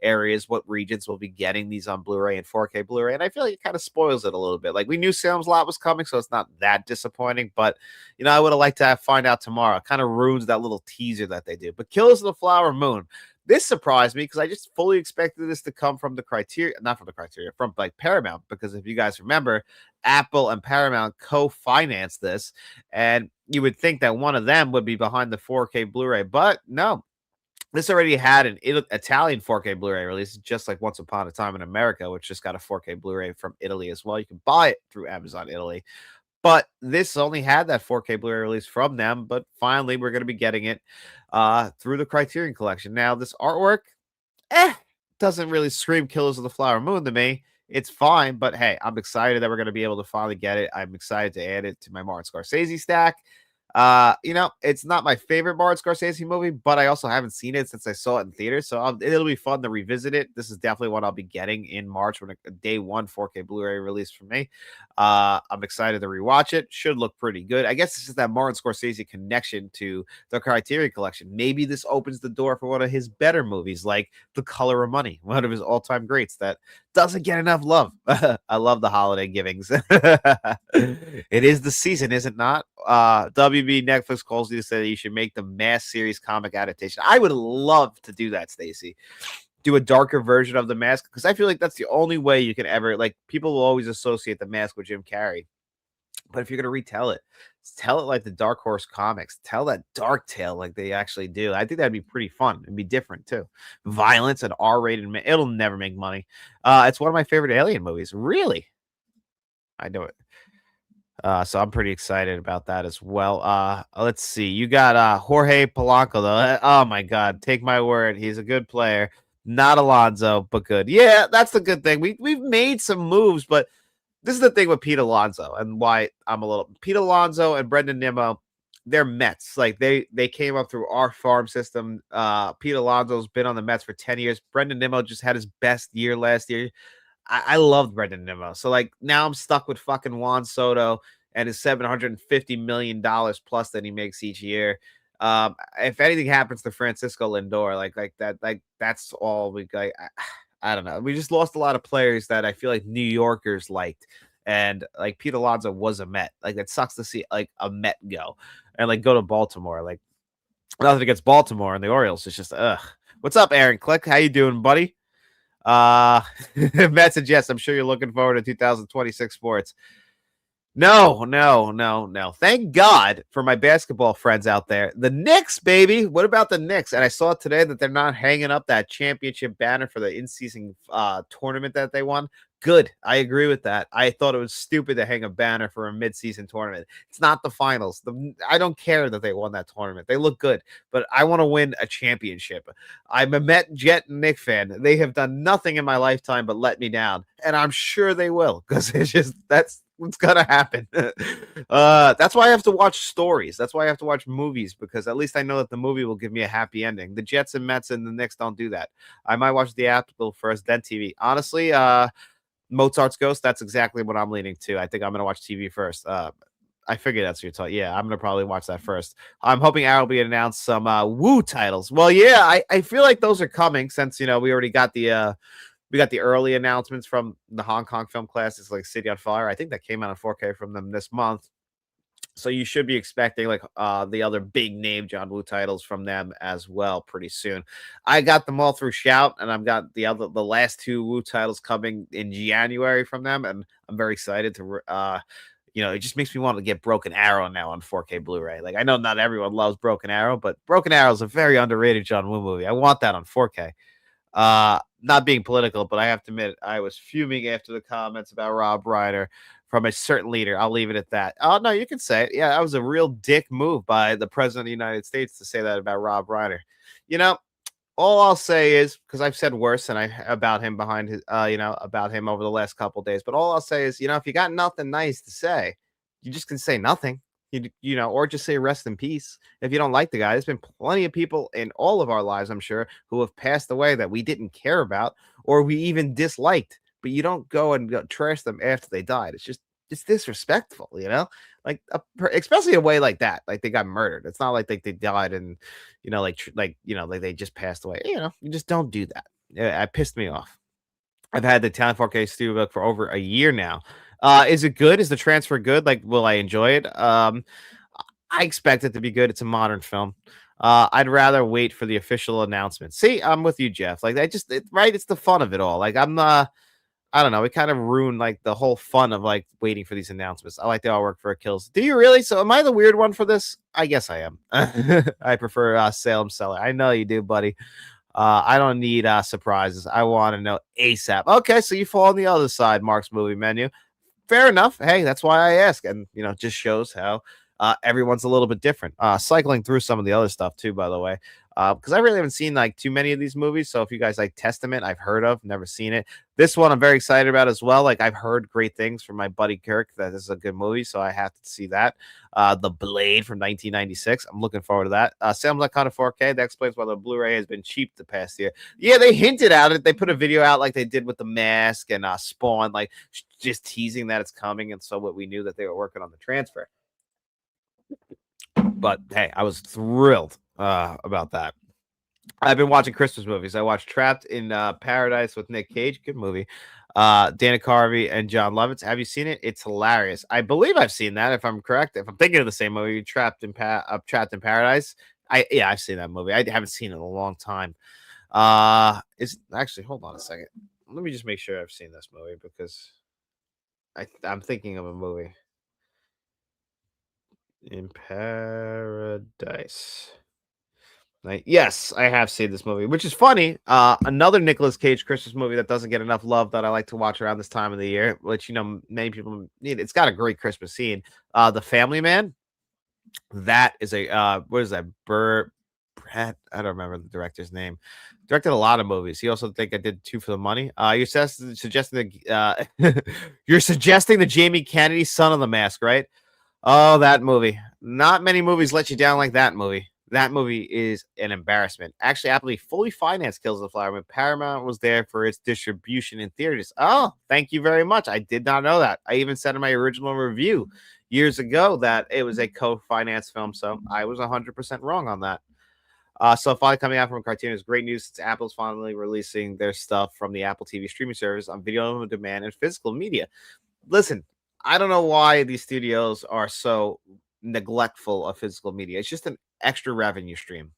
areas, what regions will be getting these on Blu-ray and 4K Blu-ray. And I feel like it kind of spoils it a little bit. Like we knew Salem's Lot was coming, so it's not that disappointing. But I would have liked to find out tomorrow. It kind of ruins that little teaser that they do. But Killers of the Flower Moon. This surprised me because I just fully expected this to come from the Criterion, not from the Criterion, from like Paramount. Because if you guys remember, Apple and Paramount co-financed this, and you would think that one of them would be behind the 4K Blu-ray, but no, this already had an Italian 4K Blu-ray release, just like Once Upon a Time in America, which just got a 4K Blu-ray from Italy as well. You can buy it through Amazon Italy, but this only had that 4K Blu-ray release from them. But finally, we're going to be getting it through the Criterion Collection. Now, this artwork, doesn't really scream Killers of the Flower Moon to me. It's fine, but hey, I'm excited that we're going to be able to finally get it. I'm excited to add it to my Martin Scorsese stack. It's not my favorite Martin Scorsese movie, but I also haven't seen it since I saw it in theaters, so it'll be fun to revisit it. This is definitely what I'll be getting in March when a day one 4K Blu-ray release for me. I'm excited to rewatch it. Should look pretty good. I guess it's just that Martin Scorsese connection to the Criterion Collection. Maybe this opens the door for one of his better movies, like The Color of Money, one of his all-time greats that doesn't get enough love. I love the holiday givings. It is the season, is it not? WB Netflix calls you to say that you should make the Mask series comic adaptation. I would love to do that, Stacy. Do a darker version of the Mask, because I feel like that's the only way you can ever, like, people will always associate the Mask with Jim Carrey. But if you're gonna retell it, tell it like the Dark Horse comics. Tell that dark tale like they actually do. I think that'd be pretty fun. It'd be different too. Violence and R-rated. It'll never make money. It's one of my favorite Alien movies. Really, I know it. So I'm pretty excited about that as well. Let's see. You got Jorge Polanco though. Oh my God, take my word, he's a good player. Not Alonso, but good. Yeah, that's the good thing. We've made some moves, but this is the thing with Pete Alonso and why I'm a little Pete Alonso and Brendan Nimmo. They're Mets. Like they came up through our farm system. Pete Alonso's been on the Mets for 10 years. Brendan Nimmo just had his best year last year. I loved Brendan Nimmo. So like now I'm stuck with fucking Juan Soto and his $750 million plus that he makes each year. If anything happens to Francisco Lindor, like that, like that's all we got. I don't know. We just lost a lot of players that I feel like New Yorkers liked. And like Pete Alonso was a Met. Like it sucks to see like a Met go and like go to Baltimore. Like nothing against Baltimore and the Orioles. It's just What's up, Aaron Click? How you doing, buddy? Matt said yes. I'm sure you're looking forward to 2026 sports. No, no, no, no. Thank God for my basketball friends out there. The Knicks, baby. What about the Knicks? And I saw today that they're not hanging up that championship banner for the in-season tournament that they won. Good. I agree with that. I thought it was stupid to hang a banner for a mid-season tournament. It's not the finals. I don't care that they won that tournament. They look good, but I want to win a championship. I'm a Met, Jet, and Knick fan. They have done nothing in my lifetime but let me down, and I'm sure they will because it's just that's what's gonna happen. That's why I have to watch stories. That's why I have to watch movies because at least I know that the movie will give me a happy ending. The Jets and Mets and the Knicks don't do that. I might watch the Apple first, then TV. Honestly, Mozart's Ghost. That's exactly what I'm leaning to. I think I'm gonna watch TV first. I figured that's what you're talking. Yeah, I'm gonna probably watch that first. I'm hoping Arrow will be announced some Woo titles. Well, yeah, I feel like those are coming since we already got the early announcements from the Hong Kong film classics like City on Fire. I think that came out in 4K from them this month. So you should be expecting like the other big name John Woo titles from them as well pretty soon. I got them all through Shout, and I've got the last two Woo titles coming in January from them, and I'm very excited to it just makes me want to get Broken Arrow now on 4K Blu-ray. Like, I know not everyone loves Broken Arrow, but Broken Arrow is a very underrated John Woo movie. I want that on 4K. Not being political, but I have to admit, I was fuming after the comments about Rob Reiner from a certain leader. I'll leave it at that. Oh, no, you can say it. Yeah, that was a real dick move by the president of the United States to say that about Rob Reiner. You know, all I'll say is, because I've said worse than I about him behind his, about him over the last couple of days. But all I'll say is, if you got nothing nice to say, you just can say nothing. Or just say rest in peace. If you don't like the guy, there's been plenty of people in all of our lives, I'm sure, who have passed away that we didn't care about or we even disliked. But you don't go and trash them after they died. It's disrespectful, like especially a way like that, like they got murdered. It's not like they died and like they just passed away. You just don't do that. Yeah, it pissed me off. I've had the Talent 4K Studio Book for over a year now. Is it good? Is the transfer good? Like, will I enjoy it? I expect it to be good. It's a modern film. I'd rather wait for the official announcement. See, I'm with you, Jeff. Like, right? It's the fun of it all. Like, I don't know. It kind of ruined like the whole fun of like waiting for these announcements. I like the artwork for Kills. Do you really? So, am I the weird one for this? I guess I am. I prefer Salem Seller. I know you do, buddy. I don't need surprises. I want to know ASAP. Okay, so you fall on the other side, Mark's movie menu. Fair enough. Hey, that's why I ask. And, just shows how everyone's a little bit different. Cycling through some of the other stuff, too, by the way, because I really haven't seen like too many of these movies. So if you guys like Testament, I've heard of, never seen it. This one I'm very excited about as well. Like, I've heard great things from my buddy Kirk that this is a good movie. So I have to see that. The Blade from 1996. I'm looking forward to that. Sam's like kind of 4K. That explains why the Blu-ray has been cheap the past year. Yeah, they hinted at it. They put a video out like they did with The Mask and Spawn, like just teasing that it's coming. And so what we knew that they were working on the transfer. But hey, I was thrilled about that. I've been watching Christmas movies. I watched Trapped in Paradise with Nick Cage. Good movie. Dana Carvey and John Lovitz. Have you seen it? It's hilarious. I believe I've seen that. If I'm correct, if I'm thinking of the same movie, Trapped in Paradise. I've seen that movie. I haven't seen it in a long time. It's actually, hold on a second. Let me just make sure I've seen this movie because I'm thinking of a movie in Paradise. Yes, I have seen this movie, which is funny. Another Nicolas Cage Christmas movie that doesn't get enough love that I like to watch around this time of the year, which many people need. It's got a great Christmas scene. The Family Man. That is what is that? Brad, I don't remember the director's name. Directed a lot of movies. He also think I did Two for the Money. You're suggesting you're suggesting the Jamie Kennedy Son of the Mask, right? Oh, that movie. Not many movies let you down like that movie. That movie is an embarrassment. Actually, Apple fully financed Kills of the Flower Moon. Paramount was there for its distribution in theaters. Oh, thank you very much. I did not know that. I even said in my original review years ago that it was a co-financed film, so I was 100% wrong on that. So finally coming out from Criterion is great news. Apple's finally releasing their stuff from the Apple TV streaming service on video on demand and physical media. Listen, I don't know why these studios are so neglectful of physical media. It's just an extra revenue stream.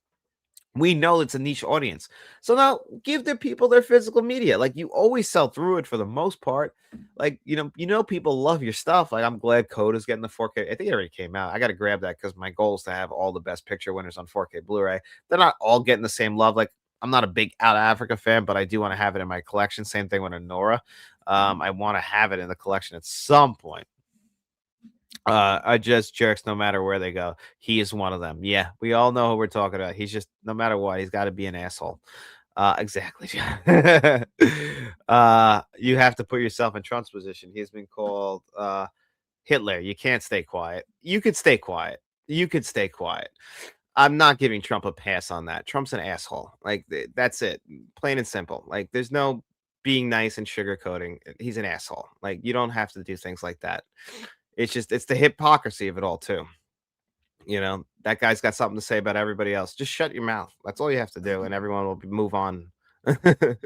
We know it's a niche audience. So now give the people their physical media. Like, you always sell through it for the most part. Like, people love your stuff. Like, I'm glad Coda's getting the 4K. I think it already came out. I got to grab that because my goal is to have all the best picture winners on 4K Blu-ray. They're not all getting the same love. Like, I'm not a big Out of Africa fan, but I do want to have it in my collection. Same thing with Anora. I want to have it in the collection at some point. I just jerks no matter where they go. He is one of them. Yeah, we all know who we're talking about. He's just, no matter what, he's got to be an asshole. Exactly. You have to put yourself in Trump's position. He's been called Hitler. You can't stay quiet. You could stay quiet. I'm not giving Trump a pass on that. Trump's an asshole. Like, that's it. Plain and simple. Like, there's no being nice and sugarcoating. He's an asshole. Like, you don't have to do things like that. It's the hypocrisy of it all too. That guy's got something to say about everybody else. Just shut your mouth. That's all you have to do, and everyone will move on. Because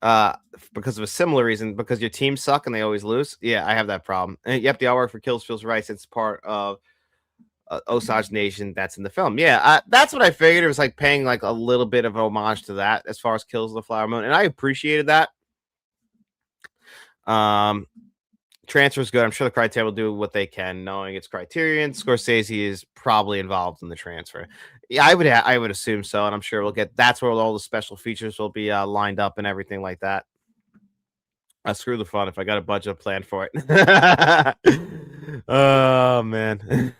of a similar reason, because your team suck and they always lose. Yeah, I have that problem. Yep, the artwork for Kills feels right. It's part of Osage Nation that's in the film. Yeah, that's what I figured. It was like paying like a little bit of homage to that as far as Kills of the Flower Moon, and I appreciated that. Transfer's good. I'm sure the Criterion will do what they can, knowing it's Criterion. Scorsese is probably involved in the transfer. Yeah, I would assume so, and I'm sure we'll get. That's where all the special features will be lined up and everything like that. Screw the fun if I got a budget plan for it. Oh man.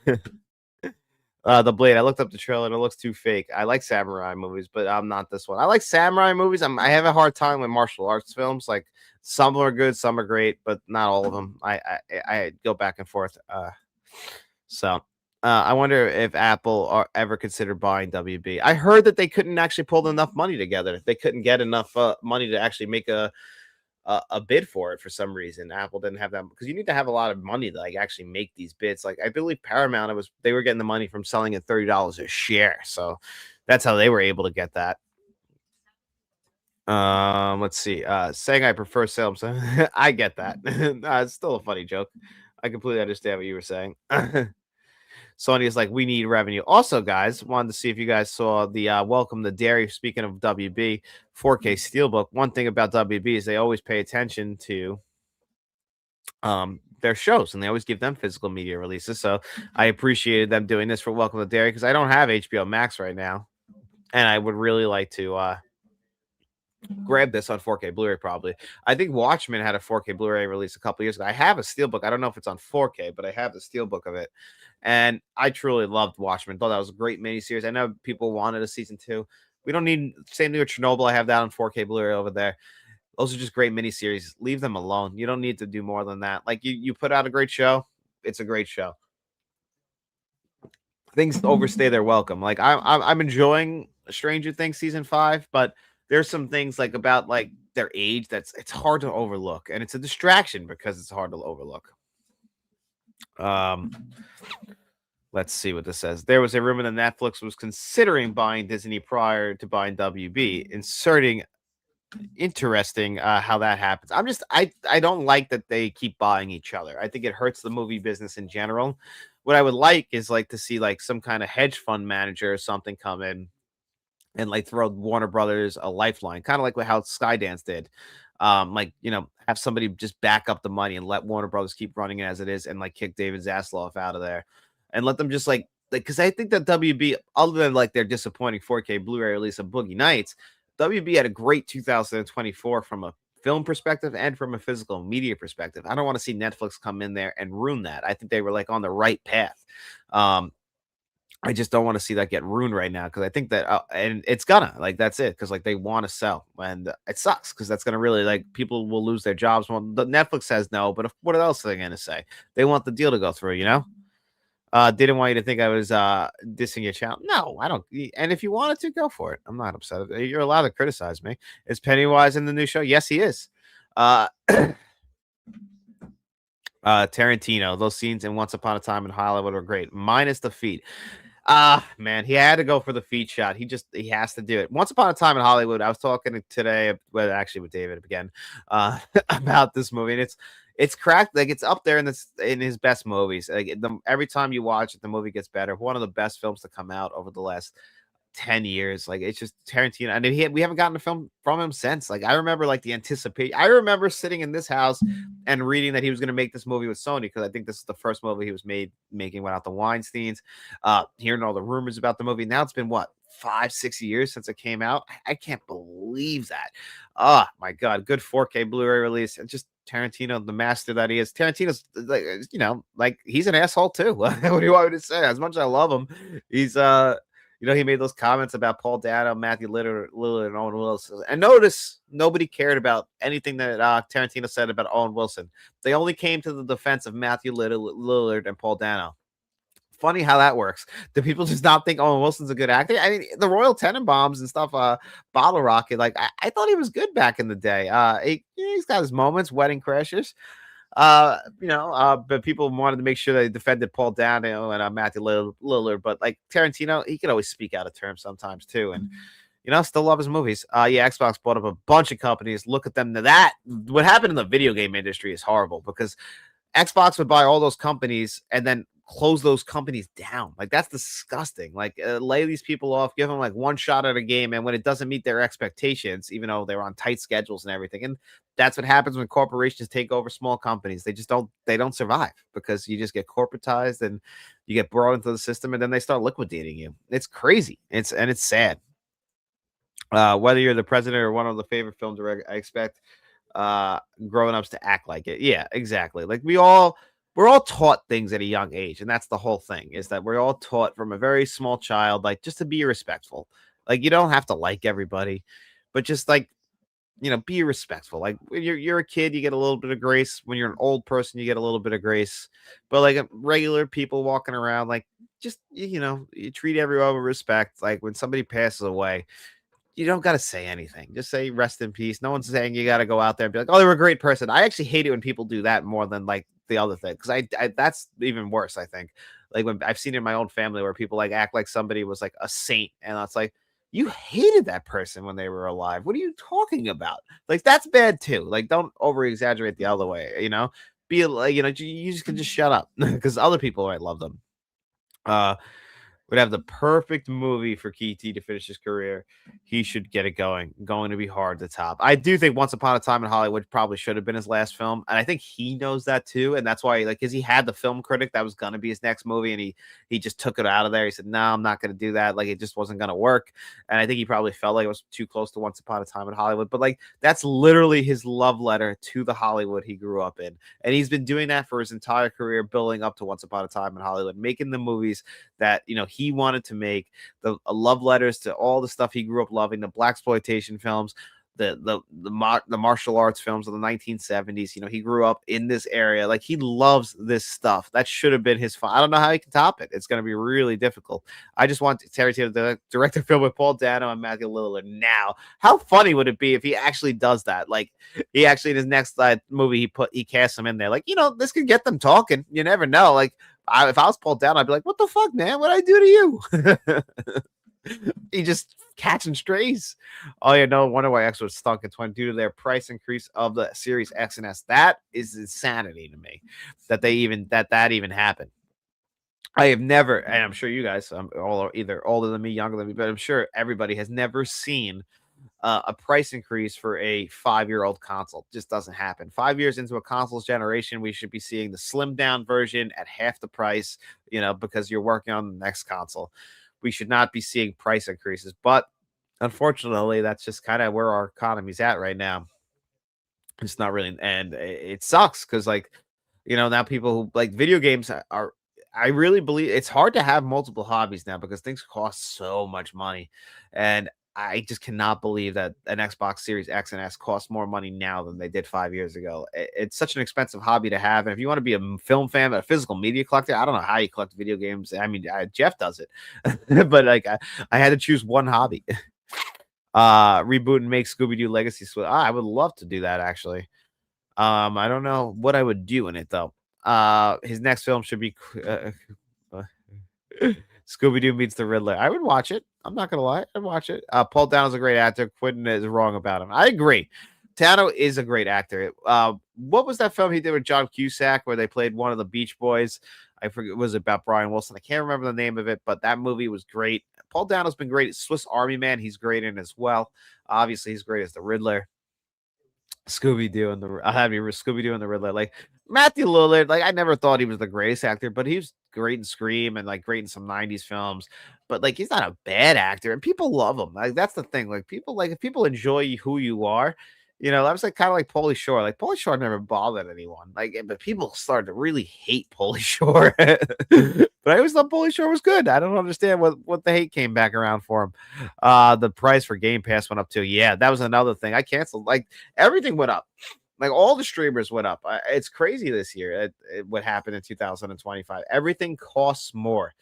The Blade. I looked up the trailer and it looks too fake. I like samurai movies, but I'm not this one. I like samurai movies. I have a hard time with martial arts films. Like some are good, some are great, but not all of them. I go back and forth. So I wonder if Apple are ever considered buying WB. I heard that they couldn't actually pull enough money together. They couldn't get enough money to actually make a bid for it for some reason. Apple didn't have that because you need to have a lot of money to like actually make these bids. Like I believe Paramount, they were getting the money from selling at $30 a share, so that's how they were able to get that. Let's see. Saying I prefer Salem, so I get that. It's still a funny joke. I completely understand what you were saying. Sony is like, we need revenue. Also, guys, wanted to see if you guys saw the Welcome to Dairy. Speaking of WB, 4K Steelbook. One thing about WB is they always pay attention to their shows, and they always give them physical media releases. So I appreciated them doing this for Welcome to Dairy because I don't have HBO Max right now, and I would really like to grab this on 4K Blu-ray. Probably, I think Watchmen had a 4K Blu-ray release a couple years ago. I have a Steelbook. I don't know if it's on 4K, but I have the Steelbook of it. And I truly loved Watchmen. Thought that was a great miniseries. I know people wanted a season 2. We don't need same thing with Chernobyl. I have that on 4K Blu-ray over there. Those are just great miniseries. Leave them alone. You don't need to do more than that. Like you put out a great show. It's a great show. Things overstay their welcome. Like I'm enjoying Stranger Things season 5, but there's some things like about like their age it's hard to overlook, and it's a distraction because it's hard to overlook. Let's see what this says. There was a rumor that Netflix was considering buying Disney prior to buying WB, inserting interesting how that happens. I don't like that they keep buying each other. I think it hurts the movie business in general. What I would like is like to see like some kind of hedge fund manager or something come in and like throw Warner Brothers a lifeline, kind of like how Skydance did. Like have somebody just back up the money and let Warner Brothers keep running it as it is, and like kick David Zaslav out of there, and let them just like because I think that WB, other than like their disappointing 4K Blu-ray release of Boogie Nights, WB had a great 2024 from a film perspective and from a physical media perspective. I don't want to see Netflix come in there and ruin that. I think they were like on the right path. I just don't want to see that get ruined right now because I think that and it's gonna like that's it because like they want to sell, and it sucks because that's gonna really like people will lose their jobs. Well, the Netflix says no, but what else are they gonna say? They want the deal to go through, Didn't want you to think I was dissing your channel. No, I don't. And if you wanted to, go for it. I'm not upset. You're allowed to criticize me. Is Pennywise in the new show? Yes, he is. Tarantino, those scenes in Once Upon a Time in Hollywood were great, minus the feet. Man, he had to go for the feet shot. He has to do it. Once Upon a Time in Hollywood, I was talking today, well, actually with David again, about this movie, and it's cracked. Like it's up there in his best movies. Like every time you watch it, the movie gets better. One of the best films to come out over the last 10 years. Like it's just Tarantino, and we haven't gotten a film from him since. Like I remember like the anticipation. I remember sitting in this house and reading that he was going to make this movie with Sony because I think this is the first movie he was making without the Weinsteins. Hearing all the rumors about the movie. Now it's been what, 5-6 years since it came out. I can't believe that. Oh my god, good 4K Blu-ray release. And just Tarantino, the master that he is. Tarantino's like like he's an asshole too. What do you want me to say? As much as I love him, he's he made those comments about Paul Dano, Matthew Lillard, and Owen Wilson. And notice nobody cared about anything that Tarantino said about Owen Wilson. They only came to the defense of Matthew Lillard and Paul Dano. Funny how that works. Do people just not think Owen Wilson's a good actor? I mean, the Royal Tenenbaums and stuff, Bottle Rocket, like I thought he was good back in the day. He's got his moments, Wedding Crashers. But people wanted to make sure they defended Paul Dano and Matthew Lillard. But like Tarantino, he could always speak out of term sometimes too. And still love his movies. Xbox bought up a bunch of companies. Look at them. What happened in the video game industry is horrible because Xbox would buy all those companies and then close those companies down. Like, that's disgusting. Like, lay these people off, give them like one shot at a game, and when it doesn't meet their expectations, even though they're on tight schedules and everything, and that's what happens when corporations take over small companies. They don't survive because you just get corporatized and you get brought into the system, and then they start liquidating you. It's crazy. It's sad. Whether you're the president or one of the favorite film director, I expect grown-ups to act like it. Yeah, exactly. Like, we're all taught things at a young age, and that's the whole thing, is that we're all taught from a very small child, like, just to be respectful. Like, you don't have to like everybody, but just like, be respectful. Like, when you're a kid, you get a little bit of grace. When you're an old person, you get a little bit of grace. But like, regular people walking around, like, just you treat everyone with respect. Like, when somebody passes away, you don't got to say anything. Just say rest in peace. No one's saying you got to go out there and be like, oh, they were a great person. I actually hate it when people do that more than like the other thing. Cause I that's even worse, I think. Like, when I've seen it in my own family where people like act like somebody was like a saint. And it's like, you hated that person when they were alive. What are you talking about? Like, that's bad too. Like, don't over exaggerate the other way. Be like, you just can just shut up because other people might love them. Uh, would have the perfect movie for KT to finish his career. He should get it going to be hard to top. I do think Once Upon a Time in Hollywood probably should have been his last film, and I think he knows that too, and that's why, like, because he had the film critic that was gonna be his next movie, and he just took it out of there. He said, "No, I'm not gonna do that." Like, it just wasn't gonna work, and I think he probably felt like it was too close to Once Upon a Time in Hollywood. But like, that's literally his love letter to the Hollywood he grew up in, and he's been doing that for his entire career, building up to Once Upon a Time in Hollywood, making the movies that he wanted to make, the love letters to all the stuff he grew up loving, the black exploitation films, the martial arts films of the 1970s. He grew up in this area. Like, he loves this stuff. That should have been his fun. I don't know how he can top it. It's going to be really difficult. I just want Terry Taylor to direct a film with Paul Dano and Matthew Lillard now. How funny would it be if he actually does that? Like, he actually, in his next movie, he casts him in there. Like, this could get them talking. You never know. Like, if I was Paul Dano, I'd be like, what the fuck, man? What'd I do to you? He just catching strays. Oh, yeah, no wonder why X was stunk in 20 due to their price increase of the Series X and S. That is insanity to me that that even happened. I have never, and I'm sure you guys, all are either older than me, younger than me, but I'm sure everybody has never seen a price increase for a 5-year-old console. Just doesn't happen. 5 years into a console's generation, we should be seeing the slimmed down version at half the price, because you're working on the next console. We should not be seeing price increases, but unfortunately, that's just kind of where our economy's at right now. It's not really, and it sucks because, like, now people who like video games are. I really believe it's hard to have multiple hobbies now because things cost so much money, and I just cannot believe that an Xbox Series X and S cost more money now than they did 5 years ago. It's such an expensive hobby to have, and if you want to be a film fan, a physical media collector, I don't know how you collect video games. I mean, Jeff does it, but like, I had to choose one hobby. Reboot and make Scooby-Doo Legacy Switch. I would love to do that, actually. I don't know what I would do in it though. His next film should be Scooby-Doo meets the Riddler. I would watch it. I'm not gonna lie, I'd watch it. Paul Dano's a great actor. Quentin is wrong about him. I agree. Dano is a great actor. What was that film he did with John Cusack where they played one of the Beach Boys? I forget, it was about Brian Wilson. I can't remember the name of it, but that movie was great. Paul Dano's been great. Swiss Army Man, he's great in as well. Obviously, he's great as the Riddler. Scooby-Doo and the I have you Scooby-Doo and the Riddler. Like, Matthew Lillard, like, I never thought he was the greatest actor, but he was great in Scream and like great in some 90s films. But like, he's not a bad actor, and people love him. Like, that's the thing. Like, if people enjoy who you are, that was like kind of like Pauly Shore. Like, Pauly Shore never bothered anyone. Like, but people started to really hate Pauly Shore. But I always thought Pauly Shore was good. I don't understand what the hate came back around for him. The price for Game Pass went up too. Yeah, that was another thing. I canceled. Like, everything went up. Like, all the streamers went up. It's crazy this year. What happened in 2025? Everything costs more.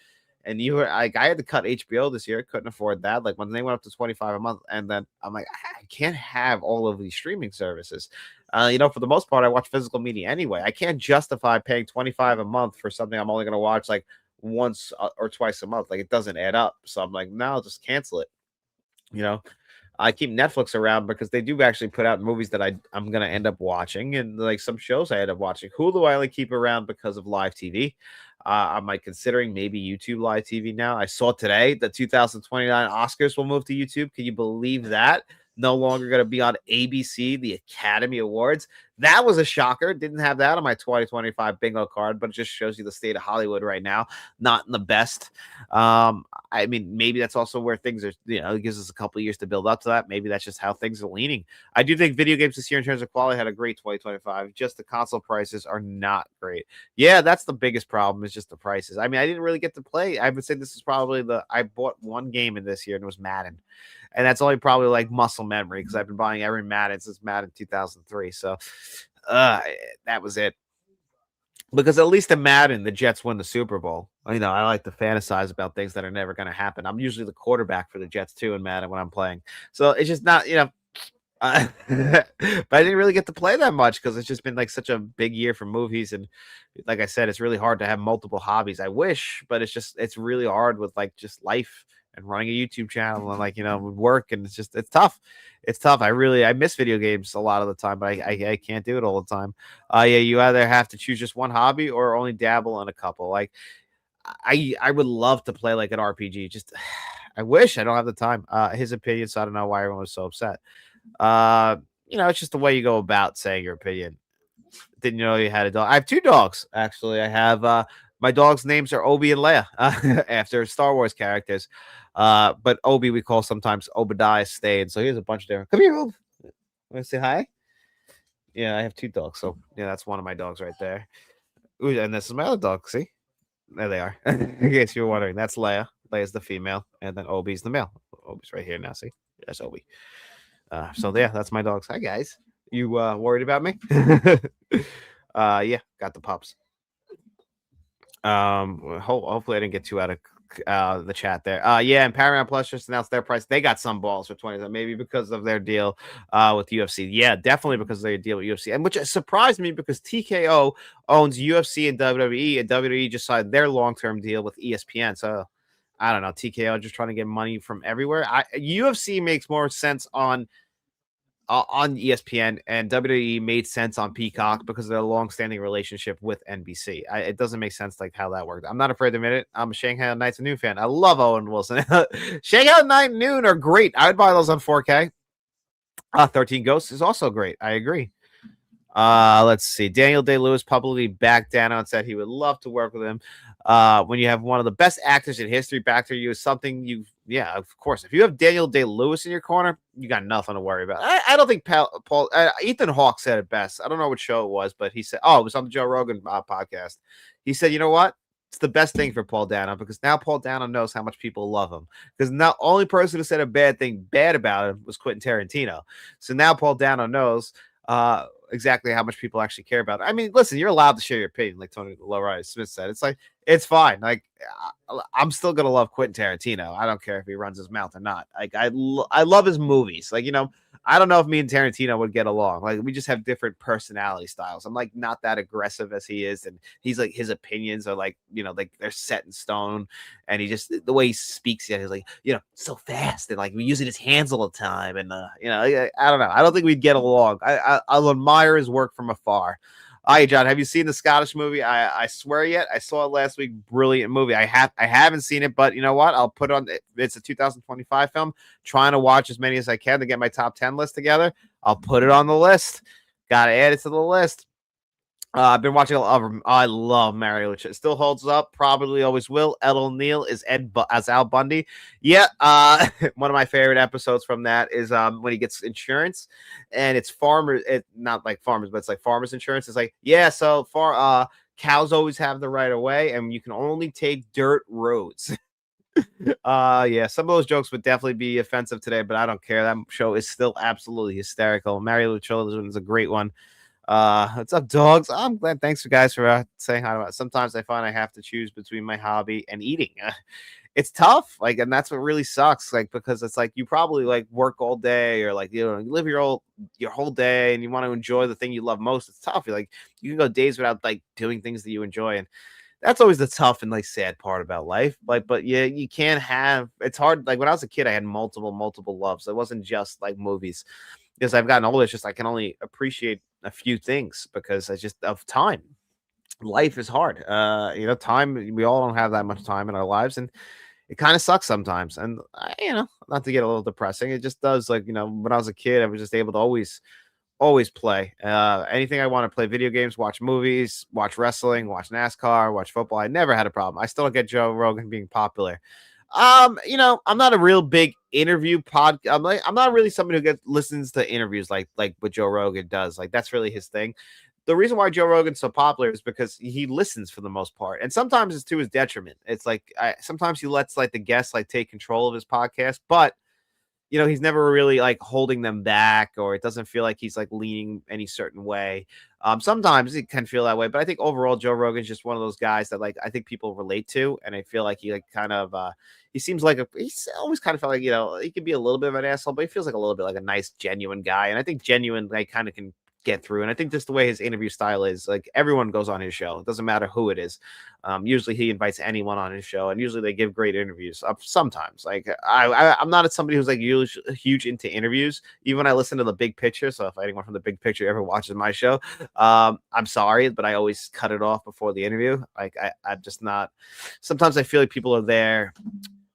And you were like, I had to cut HBO this year. Couldn't afford that. Like, when they went up to 25 a month, and then I'm like, I can't have all of these streaming services. For the most part, I watch physical media anyway. I can't justify paying 25 a month for something I'm only going to watch like once or twice a month. Like, it doesn't add up. So I'm like, no, I'll just cancel it. I keep Netflix around because they do actually put out movies that I'm going to end up watching, and like some shows I end up watching. Hulu I only keep around because of live TV. Am I considering maybe YouTube Live TV now? I saw today the 2029 Oscars will move to YouTube. Can you believe that? No longer going to be on ABC, the Academy Awards. That was a shocker. Didn't have that on my 2025 bingo card, but it just shows you the state of Hollywood right now. Not in the best. I mean, maybe that's also where things are, it gives us a couple of years to build up to that. Maybe that's just how things are leaning. I do think video games this year in terms of quality had a great 2025. Just the console prices are not great. Yeah, that's the biggest problem is just the prices. I mean, I didn't really get to play. I would say this is probably I bought one game in this year and it was Madden. And that's only probably like muscle memory because I've been buying every Madden since Madden 2003. So that was it. Because at least in Madden, the Jets win the Super Bowl. I like to fantasize about things that are never going to happen. I'm usually the quarterback for the Jets too in Madden when I'm playing. So it's just not, but I didn't really get to play that much because it's just been like such a big year for movies. And like I said, it's really hard to have multiple hobbies. I wish, but it's really hard with like just life and running a YouTube channel and like, with work. And it's tough. It's tough. I miss video games a lot of the time, but I can't do it all the time. Yeah, you either have to choose just one hobby or only dabble in a couple. Like I would love to play like an RPG. Just I wish I don't have the time. His opinion, so I don't know why everyone was so upset. It's just the way you go about saying your opinion. Didn't know you had a dog. I have two dogs, actually. I have my dogs' names are Obi and Leia, after Star Wars characters. But Obi we call sometimes Obadiah Stane. So here's a bunch of different. Come here, Obi. Want to say hi? Yeah, I have two dogs. So yeah, that's one of my dogs right there. Ooh, and this is my other dog. See? There they are. In case you're wondering, that's Leia. Leia's the female, and then Obi's the male. Obi's right here now. See? That's Obi. So yeah, that's my dogs. Hi guys. You worried about me? Yeah, got the pups. Hopefully I didn't get too out of the chat there. Yeah, and Paramount Plus just announced their price. They got some balls for 20, maybe because of their deal with UFC. Yeah, definitely because of their deal with UFC, and which surprised me because TKO owns UFC and WWE, and WWE just signed their long-term deal with ESPN. So I don't know, TKO just trying to get money from everywhere. UFC makes more sense on ESPN, and WWE made sense on Peacock because of their long-standing relationship with NBC. It doesn't make sense like how that worked. I'm not afraid to admit it. I'm a Shanghai Nights and Noon fan. I love Owen Wilson. Shanghai Night and Noon are great. I would buy those on 4K. 13 Ghosts is also great. I agree. Let's see. Daniel Day-Lewis publicly backed down and said he would love to work with him. When you have one of the best actors in history back to you is something yeah, of course. If you have Daniel Day-Lewis in your corner, you got nothing to worry about. I don't think Paul Ethan Hawke said it best. I don't know what show it was, but he said, it was on the Joe Rogan podcast. He said, you know what? It's the best thing for Paul Dano because now Paul Dano knows how much people love him. Because the only person who said a bad thing bad about him was Quentin Tarantino. So now Paul Dano knows exactly how much people actually care about it. I mean, listen, you're allowed to share your opinion, like Tony Lowrider Smith said. It's like it's fine. Like I'm still gonna love Quentin Tarantino. I don't care if he runs his mouth or not. Like I love his movies. Like I don't know if me and Tarantino would get along. Like we just have different personality styles. I'm like not that aggressive as he is, and he's like his opinions are like like they're set in stone, and he just the way he speaks, he's like so fast and like using his hands all the time, and I don't know. I don't think we'd get along. I'll admire his work from afar. Hi, John. Have you seen the Scottish movie? I swear yet. I saw it last week. Brilliant movie. I haven't seen it, but you know what? I'll put it on. It's a 2025 film. Trying to watch as many as I can to get my top 10 list together. I'll put it on the list. Got to add it to the list. I've been watching a lot of them. I love Mario. It still holds up. Probably always will. Ed O'Neill is as Al Bundy. Yeah. One of my favorite episodes from that is when he gets insurance, and it's farmers. It not like farmers, but it's like farmers insurance. It's like so far. Cows always have the right of way, and you can only take dirt roads. Yeah, some of those jokes would definitely be offensive today, but I don't care. That show is still absolutely hysterical. Mario Children is a great one. What's up, dogs? I'm glad. Thanks for guys for saying hi. Sometimes I find I have to choose between my hobby and eating. It's tough, like, and that's what really sucks. Like, because it's like you probably like work all day, or like you live your whole day, and you want to enjoy the thing you love most. It's tough. You're like you can go days without like doing things that you enjoy, and that's always the tough and like sad part about life. Like, but yeah, you can't have. It's hard. Like when I was a kid, I had multiple loves. It wasn't just like movies. Because I've gotten older, it's just I can only appreciate a few things because I just of time. life is hard. Time, we all don't have that much time in our lives, and it kind of sucks sometimes. And not to get a little depressing, it just does. Like, when I was a kid, I was just able to always play anything I want to play: video games, watch movies, watch wrestling, watch NASCAR, watch football. I never had a problem. I still don't get Joe Rogan being popular. I'm not a real big interview I'm not really somebody who listens to interviews like what Joe Rogan does. Like, that's really his thing. The reason why Joe Rogan's so popular is because he listens for the most part, and sometimes it's to his detriment. It's like, sometimes he lets like the guests like take control of his podcast, but he's never really like holding them back, or it doesn't feel like he's like leaning any certain way. Sometimes it can feel that way, but I think overall Joe Rogan's just one of those guys that like I think people relate to, and I feel like he like kind of he seems like he's always kind of felt like he could be a little bit of an asshole, but he feels like a little bit like a nice, genuine guy, and I think genuine like kind of can get through. And I think just the way his interview style is, like, everyone goes on his show. It doesn't matter who it is. Usually he invites anyone on his show, and usually they give great interviews. Sometimes, like, I'm not somebody who's like huge into interviews. Even when I listen to the Big Picture, so if anyone from the Big Picture ever watches my show, I'm sorry, but I always cut it off before the interview. Like, I'm just not. Sometimes I feel like people are there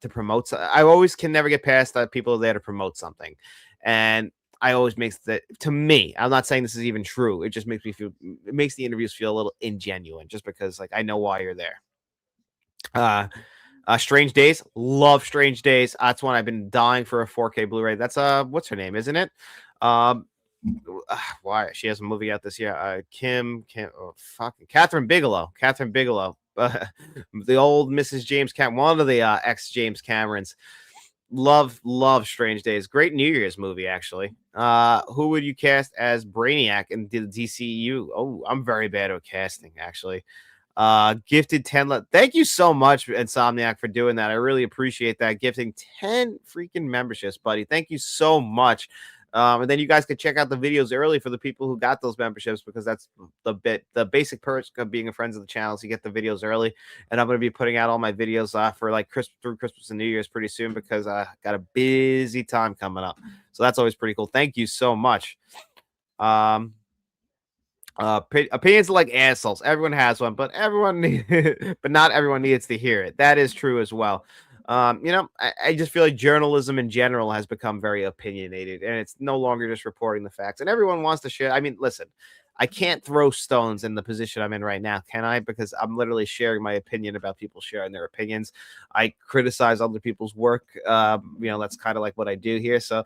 to promote. I always can never get past that people are there to promote something, and I always makes that, to me, I'm not saying this is even true. It just makes it makes the interviews feel a little ingenuine, just because like I know why you're there. Strange Days, love Strange Days. That's one I've been dying for a 4K Blu-ray. That's what's her name, isn't it? Why she has a movie out this year? Catherine Bigelow. The old Mrs. James Cameron, one of the ex James Camerons. Love Strange Days. Great New Year's movie, actually. Who would you cast as Brainiac in the DCU? Oh, I'm very bad at casting, actually. Gifted 10. Thank you so much, Insomniac, for doing that. I really appreciate that. Gifting 10 freaking memberships, buddy. Thank you so much. And then you guys can check out the videos early for the people who got those memberships, because that's the basic perk of being a friend of the channel is you get the videos early. And I'm going to be putting out all my videos for like through Christmas and New Year's pretty soon, because I got a busy time coming up. So that's always pretty cool. Thank you so much. Opinions are like assholes. Everyone has one, but but not everyone needs to hear it. That is true as well. I just feel like journalism in general has become very opinionated, and it's no longer just reporting the facts. And everyone wants to share. I mean, listen, I can't throw stones in the position I'm in right now, can I? Because I'm literally sharing my opinion about people sharing their opinions. I criticize other people's work. That's kind of like what I do here. So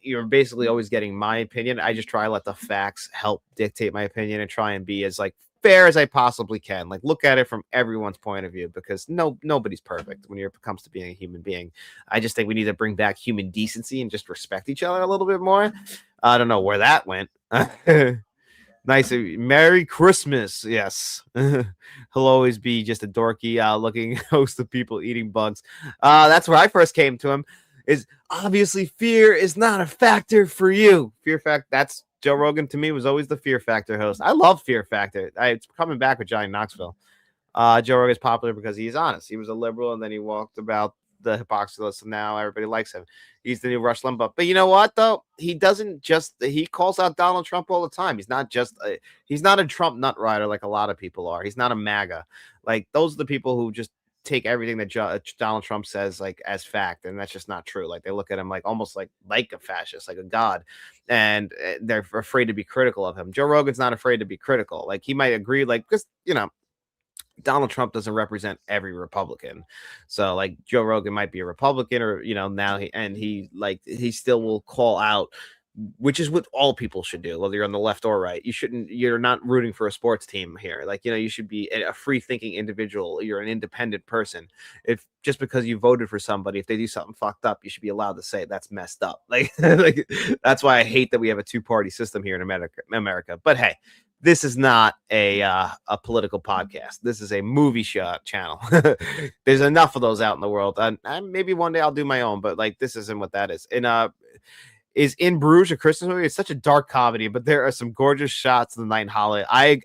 you're basically always getting my opinion. I just try to let the facts help dictate my opinion, and try and be as like fair as I possibly can. Like, look at it from everyone's point of view, because nobody's perfect when it comes to being a human being. I just think we need to bring back human decency and just respect each other a little bit more. I don't know where that went. Nice. Merry Christmas. Yes. He'll always be just a dorky looking host of people eating bugs. That's where I first came to him. Is obviously fear is not a factor for you. Fear Factor. That's Joe Rogan to me was always the Fear Factor host. I love Fear Factor. It's coming back with Johnny Knoxville. Joe Rogan is popular because he's honest. He was a liberal, and then he walked about the hypocrisy, and now everybody likes him. He's the new Rush Limbaugh. But you know what, though? He calls out Donald Trump all the time. He's not a Trump nut rider like a lot of people are. He's not a MAGA. Like, those are the people who just take everything that Donald Trump says like as fact, and that's just not true. Like, they look at him like almost like a fascist, like a god, and they're afraid to be critical of him. Joe Rogan's not afraid to be critical. Like, he might agree, like, because Donald Trump doesn't represent every Republican. So like Joe Rogan might be a Republican, or now he still will call out, which is what all people should do, whether you're on the left or right. You're not rooting for a sports team here. Like, you should be a free thinking individual. You're an independent person. If just because you voted for somebody, if they do something fucked up, you should be allowed to say that's messed up. Like, that's why I hate that we have a two-party system here in America. But hey, this is not a political podcast. This is a movie channel. There's enough of those out in the world. And maybe one day I'll do my own, but like, this isn't what that is. And is In Bruges a Christmas movie? It's such a dark comedy, but there are some gorgeous shots of the night in holiday. I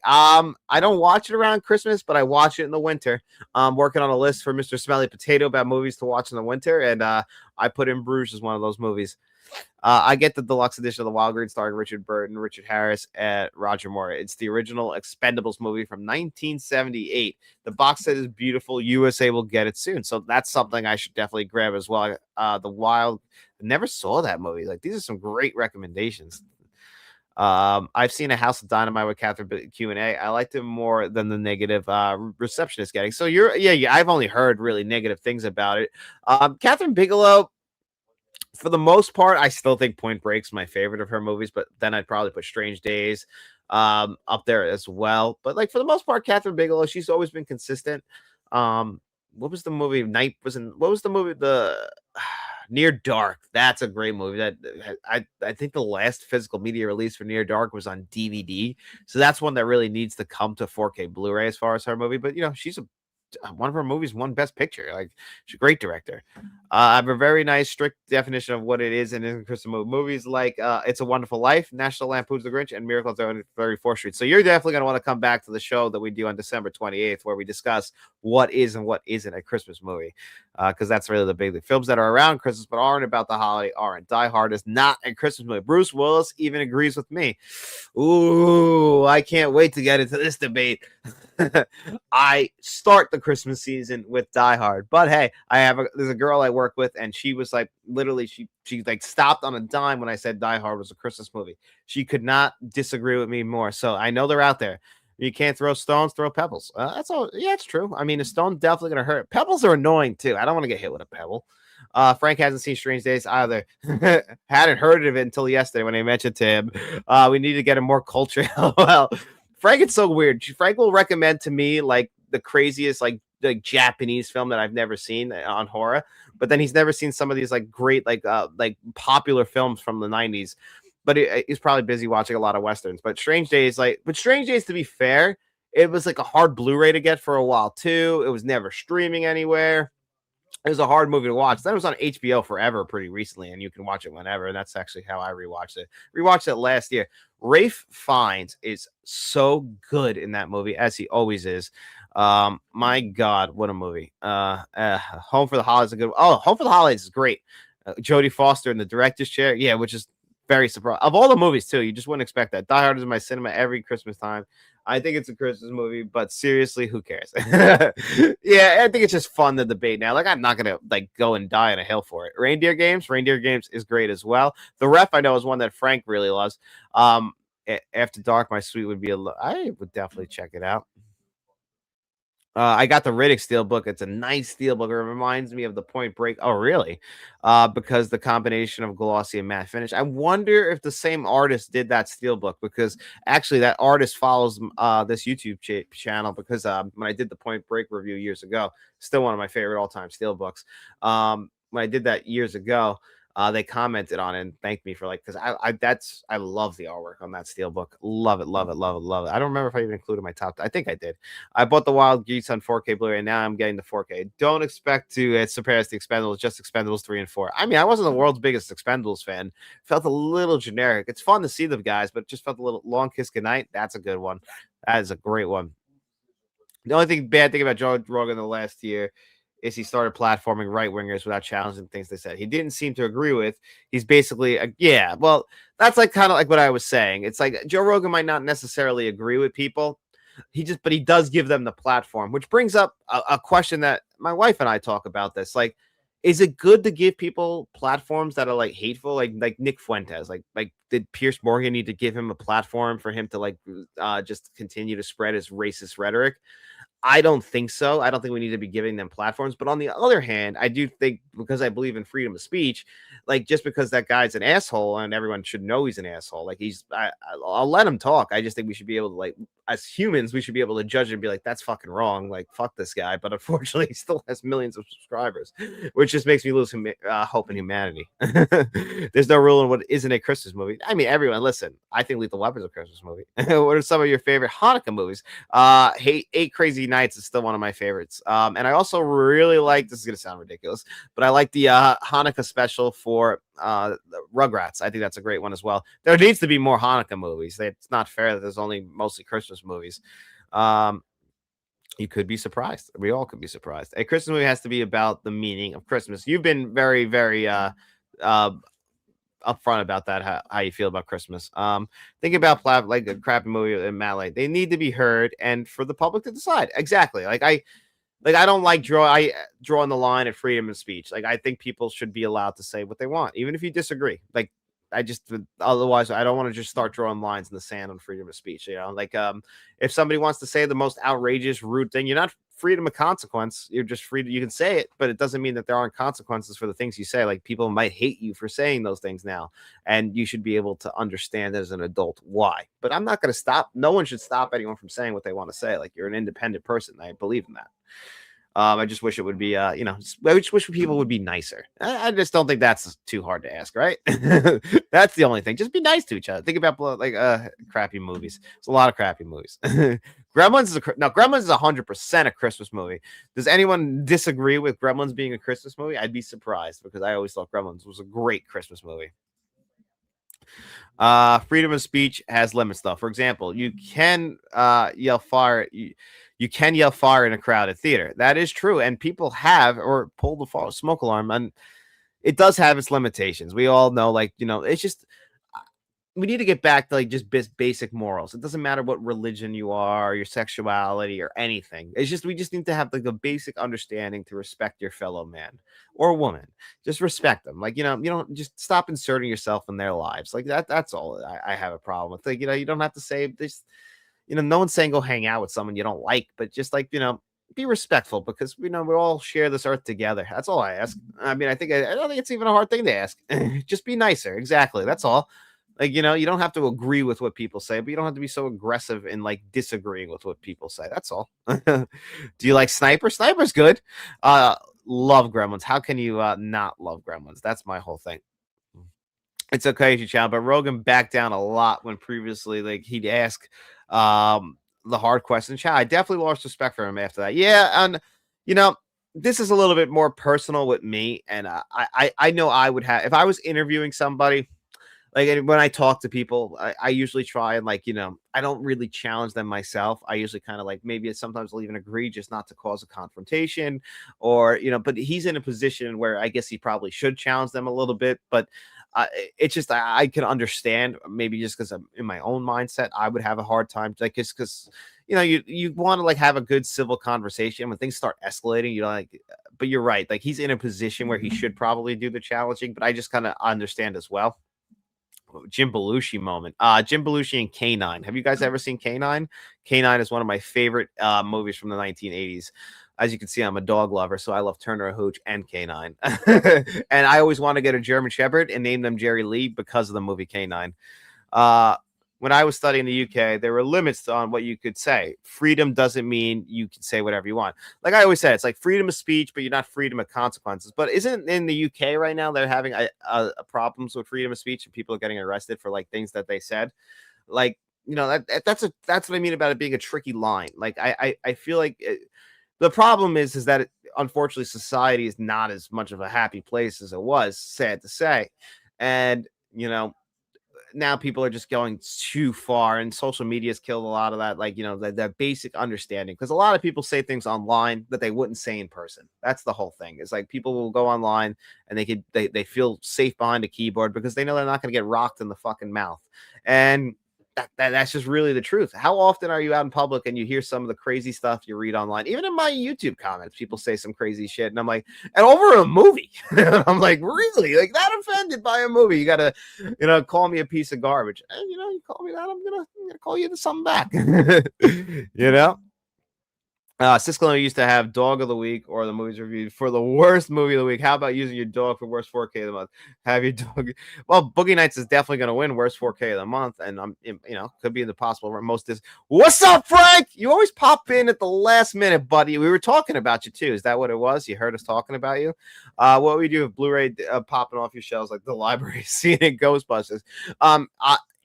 don't watch it around Christmas, but I watch it in the winter. I'm working on a list for Mr. Smelly Potato about movies to watch in the winter, and I put In Bruges as one of those movies. I get the deluxe edition of the Wild Green starring Richard Burton, Richard Harris, and Roger Moore. It's the original Expendables movie from 1978. The box set is beautiful. USA will get it soon, so that's something I should definitely grab as well. The Wild, I never saw that movie. Like these are some great recommendations. I've seen A House of Dynamite with Catherine Q&A. I liked it more than the negative reception it's getting. So yeah. I've only heard really negative things about it. Catherine Bigelow, for the most part, I still think Point Break's my favorite of her movies, but then I'd probably put Strange Days up there as well. But like for the most part, Catherine Bigelow, she's always been consistent. Um, what was the movie? Night was in. What was the movie? The Near Dark. That's a great movie. That I think the last physical media release for Near Dark was on DVD. So that's one that really needs to come to 4K Blu-ray as far as her movie. But she's one of her movies won Best Picture. Like she's a great director. I have a very nice, strict definition of what it is and isn't Christmas movies like It's a Wonderful Life, National Lampoon's The Grinch, and Miracle on 34th Street. So you're definitely going to want to come back to the show that we do on December 28th, where we discuss what is and what isn't a Christmas movie, because that's really the big thing. Films that are around Christmas but aren't about the holiday aren't. Die Hard is not a Christmas movie. Bruce Willis even agrees with me. Ooh, I can't wait to get into this debate. I start the Christmas season with Die Hard, but hey, there's a girl I work with, and she was like, literally, she like stopped on a dime when I said Die Hard was a Christmas movie. She could not disagree with me more. So I know they're out there. You can't throw stones, throw pebbles. That's all. Yeah, it's true. I mean, a stone definitely gonna hurt. Pebbles are annoying too. I don't want to get hit with a pebble. Frank hasn't seen Strange Days either. Hadn't heard of it until yesterday when I mentioned to him. We need to get him more culture. Well, Frank, it's so weird. Frank will recommend to me like the craziest like Japanese film that I've never seen on horror, but then he's never seen some of these like great like popular films from the 90s. But he's probably busy watching a lot of westerns. But Strange Days, to be fair, it was like a hard Blu-ray to get for a while too. It was never streaming anywhere. It was a hard movie to watch. Then it was on HBO forever pretty recently, and you can watch it whenever. And that's actually how I rewatched it. Rewatched it last year. Rafe Fiennes is so good in that movie, as he always is. My God, what a movie. Home for the Holidays is a good. Oh, Home for the Holidays is great. Jodie Foster in the director's chair, yeah, which is very surprising. Of all the movies too, you just wouldn't expect that. Die Hard is in my cinema every Christmas time. I think it's a Christmas movie, but seriously, who cares? Yeah, I think it's just fun to debate now. Like, I'm not gonna like go and die on a hill for it. Reindeer Games is great as well. The Ref I know is one that Frank really loves. After Dark, My Sweet would be I would definitely check it out. I got the Riddick Steelbook. It's a nice Steelbook. It reminds me of the Point Break. Oh, really? Because the combination of glossy and matte finish. I wonder if the same artist did that Steelbook, because actually that artist follows this YouTube channel, because when I did the Point Break review years ago, still one of my favorite all-time Steelbooks. When I did that years ago, they commented on it and thanked me for because I love the artwork on that Steelbook. Love it, love it, love it, love it. I don't remember if I even included my top. I think I did. I bought the Wild Geese on 4K Blu-ray, and now I'm getting the 4K. Don't expect to surpass the Expendables, just Expendables 3 and 4. I mean, I wasn't the world's biggest Expendables fan. Felt a little generic. It's fun to see them guys, but just felt a little. Long Kiss Goodnight. That's a good one. That is a great one. The only bad thing about Joe Rogan the last year is he started platforming right wingers without challenging things they said. He didn't seem to agree with. He's basically, yeah, well, that's kind of like what I was saying. It's like Joe Rogan might not necessarily agree with people. But he does give them the platform, which brings up a question that my wife and I talk about this. Like, is it good to give people platforms that are hateful? Like Nick Fuentes, did Pierce Morgan need to give him a platform for him to just continue to spread his racist rhetoric? I don't think so. I don't think we need to be giving them platforms. But on the other hand, I do think, because I believe in freedom of speech, just because that guy's an asshole and everyone should know he's an asshole, I'll let him talk. I just think we should be able to, as humans, we should be able to judge and be like, that's fucking wrong. Fuck this guy. But unfortunately, he still has millions of subscribers, which just makes me lose hope in humanity. There's no rule in what isn't a Christmas movie. I mean, everyone, listen, I think Lethal Weapon's a Christmas movie. What are some of your favorite Hanukkah movies? Eight Crazy Nights is still one of my favorites. And I also really like, this is going to sound ridiculous, but I like the Hanukkah special for Rugrats. I think that's a great one as well. There needs to be more Hanukkah movies. It's not fair that there's only mostly Christmas movies. You could be surprised. We all could be surprised. A Christmas movie has to be about the meaning of Christmas. You've been very, very upfront about that, how you feel about Christmas. Think about like a crappy movie in Malay. They need to be heard and for the public to decide. Exactly. I don't like drawing the line at freedom of speech. Like I think people should be allowed to say what they want, even if you disagree. Like I just otherwise I don't want to just start drawing lines in the sand on freedom of speech. If somebody wants to say the most outrageous, rude thing, you're not freedom of consequence. You're just free to, you can say it, but it doesn't mean that there aren't consequences for the things you say. Like people might hate you for saying those things now, and you should be able to understand as an adult why. But I'm not going to stop. No one should stop anyone from saying what they want to say. Like you're an independent person. I believe in that. I just wish it would be, I just wish people would be nicer. I just don't think that's too hard to ask, right? That's the only thing. Just be nice to each other. Think about crappy movies. It's a lot of crappy movies. Gremlins is 100% a Christmas movie. Does anyone disagree with Gremlins being a Christmas movie? I'd be surprised because I always thought Gremlins was a great Christmas movie. Freedom of speech has limits, though. For example, you can yell fire. You can yell fire in a crowded theater. That is true, and people have or pull the smoke alarm, and it does have its limitations. We all know, it's just we need to get back to like just basic morals. It doesn't matter what religion you are, your sexuality, or anything. It's just we just need to have like a basic understanding to respect your fellow man or woman. Just respect them. You don't just stop inserting yourself in their lives. Like that. That's all I have a problem with. You don't have to say this. No one's saying go hang out with someone you don't like, but just be respectful because we all share this earth together. That's all I ask. I mean, I don't think it's even a hard thing to ask. Just be nicer. Exactly. That's all. You don't have to agree with what people say, but you don't have to be so aggressive in disagreeing with what people say. That's all. Do you like Sniper? Sniper's good. Love Gremlins. How can you not love Gremlins? That's my whole thing. It's okay if you challenge, but Rogan backed down a lot when previously he'd ask the hard question. I definitely lost respect for him after that. Yeah, and this is a little bit more personal with me, and I know I would have if I was interviewing somebody. When I talk to people, I usually try and I don't really challenge them myself. I usually kind of maybe sometimes I'll even agree just not to cause a confrontation or, but he's in a position where I guess he probably should challenge them a little bit, but it's just, I can understand maybe just because I'm in my own mindset, I would have a hard time because, you want to have a good civil conversation when things start escalating, but you're right. He's in a position where he should probably do the challenging, but I just kind of understand as well. Jim Belushi moment. Jim Belushi and K9. Have you guys ever seen K9? K9 is one of my favorite movies from the 1980s. As you can see, I'm a dog lover, so I love Turner Hooch and K9. And I always want to get a German Shepherd and name them Jerry Lee because of the movie K9. When I was studying in the UK, there were limits on what you could say. Freedom doesn't mean you can say whatever you want. Like I always said, it's like freedom of speech, but you're not freedom of consequences. But isn't in the UK right now they're having problems with freedom of speech and people are getting arrested for things that they said? That's what I mean about it being a tricky line. I feel like the problem is that unfortunately society is not as much of a happy place as it was. Sad to say, and now people are just going too far and social media has killed a lot of that that basic understanding because a lot of people say things online that they wouldn't say in person. That's the whole thing. It's people will go online and they feel safe behind a keyboard because they know they're not going to get rocked in the fucking mouth, and that's just really the truth. How often are you out in public and you hear some of the crazy stuff you read online? Even in my YouTube comments, people say some crazy shit, and I'm like, and over a movie, I'm like, really, that offended by a movie? You gotta, call me a piece of garbage. And, you call me that, I'm gonna call you something back. Cisco used to have dog of the week or the movies reviewed for the worst movie of the week. How about using your dog for worst 4K of the month? Have your dog. Well, Boogie Nights is definitely going to win worst 4K of the month, and could be in the possible most is. What's up, Frank? You always pop in at the last minute, buddy. We were talking about you too. Is that what it was? You heard us talking about you. What we do with Blu-ray popping off your shelves like the library scene in Ghostbusters.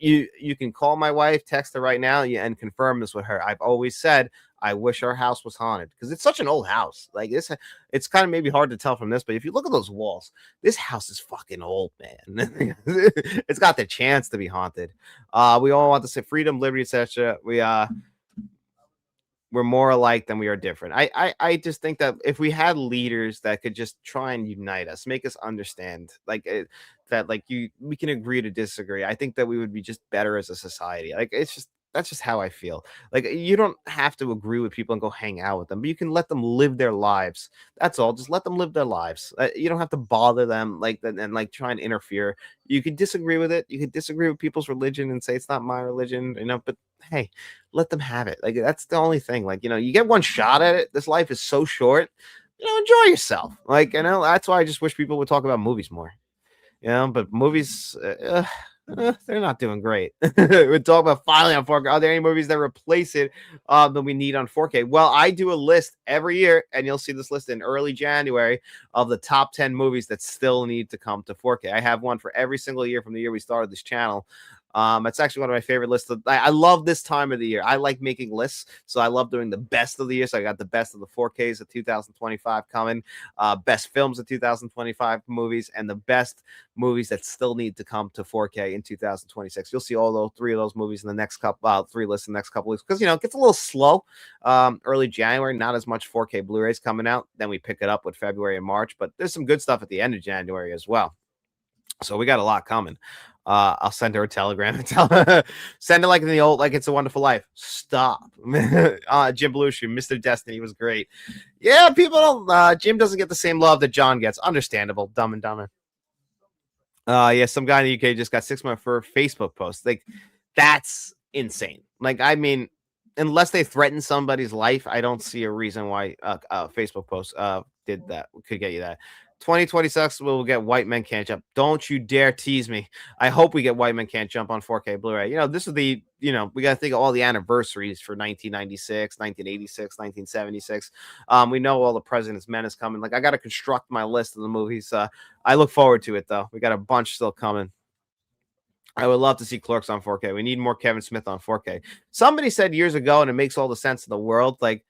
You can call my wife, text her right now, and confirm this with her. I've always said I wish our house was haunted because it's such an old house. It's kind of maybe hard to tell from this, but if you look at those walls, this house is fucking old, man. It's got the chance to be haunted. We all want to say freedom, liberty, etc. we're more alike than we are different. I just think that if we had leaders that could just try and unite us, make us understand, like that, like we can agree to disagree. I think that we would be just better as a society. Like it's just that's just how I feel. Like you don't have to agree with people and go hang out with them, but you can let them live their lives. That's all. Just let them live their lives. You don't have to bother them like that and like try and interfere. You could disagree with it. You could disagree with people's religion and say it's not my religion, but hey, let them have it. Like that's the only thing. Like, you get one shot at it. This life is so short. Enjoy yourself. Like, that's why I just wish people would talk about movies more. But movies, they're not doing great. We're talking about finally on 4K. Are there any movies that replace it that we need on 4K? Well, I do a list every year, and you'll see this list in early January of the top 10 movies that still need to come to 4K. I have one for every single year from the year we started this channel. It's actually one of my favorite lists. I love this time of the year. I like making lists, so I love doing the best of the year. So I got the best of the 4Ks of 2025 coming, best films of 2025 movies, and the best movies that still need to come to 4K in 2026. You'll see all those three of those movies in the next couple, three lists in the next couple weeks because it gets a little slow. Early January, not as much 4K Blu-rays coming out. Then we pick it up with February and March, but there's some good stuff at the end of January as well. So we got a lot coming. I'll send her a telegram and tell her, send it like in the old, like It's a Wonderful Life. Stop. Jim Belushi, Mr. Destiny was great. Yeah, people don't, Jim doesn't get the same love that John gets. Understandable. Dumb and Dumber. Yeah, some guy in the UK just got 6 months for a Facebook post. Like, that's insane. Like, I mean, unless they threaten somebody's life, I don't see a reason why Facebook post did that, could get you that. 2020 sucks. We'll get White Men Can't Jump. Don't you dare tease me. I hope we get White Men Can't Jump on 4K Blu-ray. This is the, we got to think of all the anniversaries for 1996, 1986, 1976. We know all the President's Men is coming. Like, I got to construct my list of the movies. I look forward to it, though. We got a bunch still coming. I would love to see Clerks on 4K. We need more Kevin Smith on 4K. Somebody said years ago, and it makes all the sense in the world, like,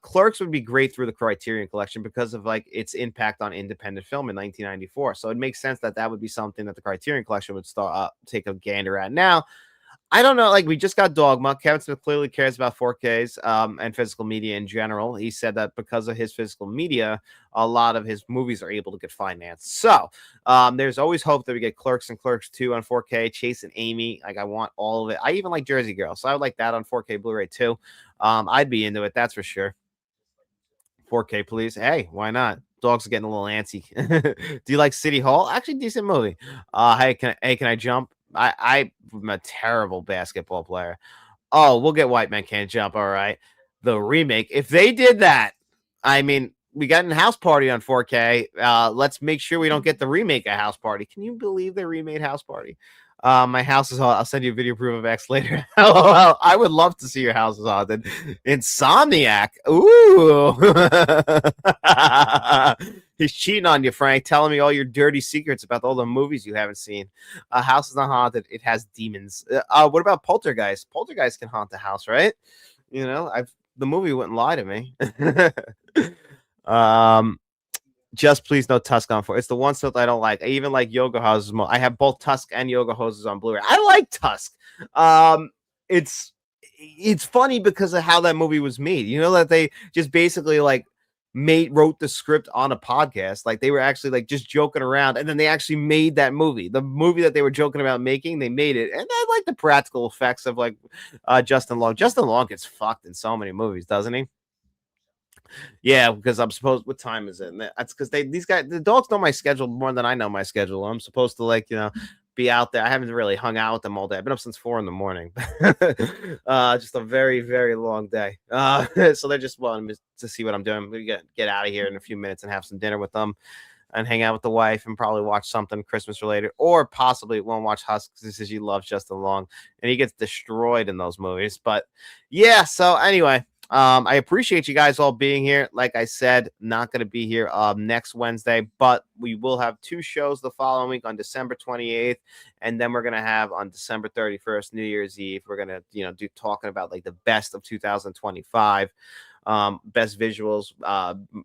Clerks would be great through the Criterion Collection because of like its impact on independent film in 1994. So it makes sense that would be something that the Criterion Collection would start take a gander at. Now, I don't know. Like we just got Dogma. Kevin Smith clearly cares about 4Ks and physical media in general. He said that because of his physical media, a lot of his movies are able to get financed. So there's always hope that we get Clerks and Clerks 2 on 4K. Chase and Amy. Like I want all of it. I even like Jersey Girl, so I would like that on 4K Blu-ray too. I'd be into it. That's for sure. 4K, please. Hey, why not? Dogs are getting a little antsy. Do you like City Hall? Actually, decent movie. Hey, can I jump? I'm a terrible basketball player. Oh, we'll get White Men Can't Jump. All right. The remake. If they did that, I mean, we got in House Party on 4K. Let's make sure we don't get the remake of House Party. Can you believe they remade House Party? My house is haunted. I'll send you a video proof of X later. LOL. I would love to see your house is haunted. Insomniac. Ooh. He's cheating on you, Frank, telling me all your dirty secrets about all the movies you haven't seen. House is not haunted. It has demons. What about Poltergeist? Poltergeist can haunt the house, right? The movie wouldn't lie to me. Just please no Tusk on 4. It's the one stuff I don't like. I even like Yoga Hoses more. I have both Tusk and Yoga Hoses on Blu-ray. I like Tusk. It's funny because of how that movie was made. That they just basically like wrote the script on a podcast. Like they were actually like just joking around, and then they actually made that movie. The movie that they were joking about making, they made it. And I like the practical effects of like Justin Long. Justin Long gets fucked in so many movies, doesn't he? Yeah, because I'm supposed. What time is it? And that's because these guys, the dogs know my schedule more than I know my schedule. I'm supposed to be out there. I haven't really hung out with them all day. I've been up since 4 a.m. Just a very, very long day. So they're just wanting to see what I'm doing. We get out of here in a few minutes and have some dinner with them and hang out with the wife and probably watch something Christmas related, or possibly won't watch Husk because she loves Justin Long and he gets destroyed in those movies. But yeah, so anyway. I appreciate you guys all being here. Like I said, not going to be here next Wednesday, but we will have 2 shows the following week on December 28th, and then we're going to have on December 31st, New Year's Eve. We're going to, do talking about like the best of 2025, best visuals,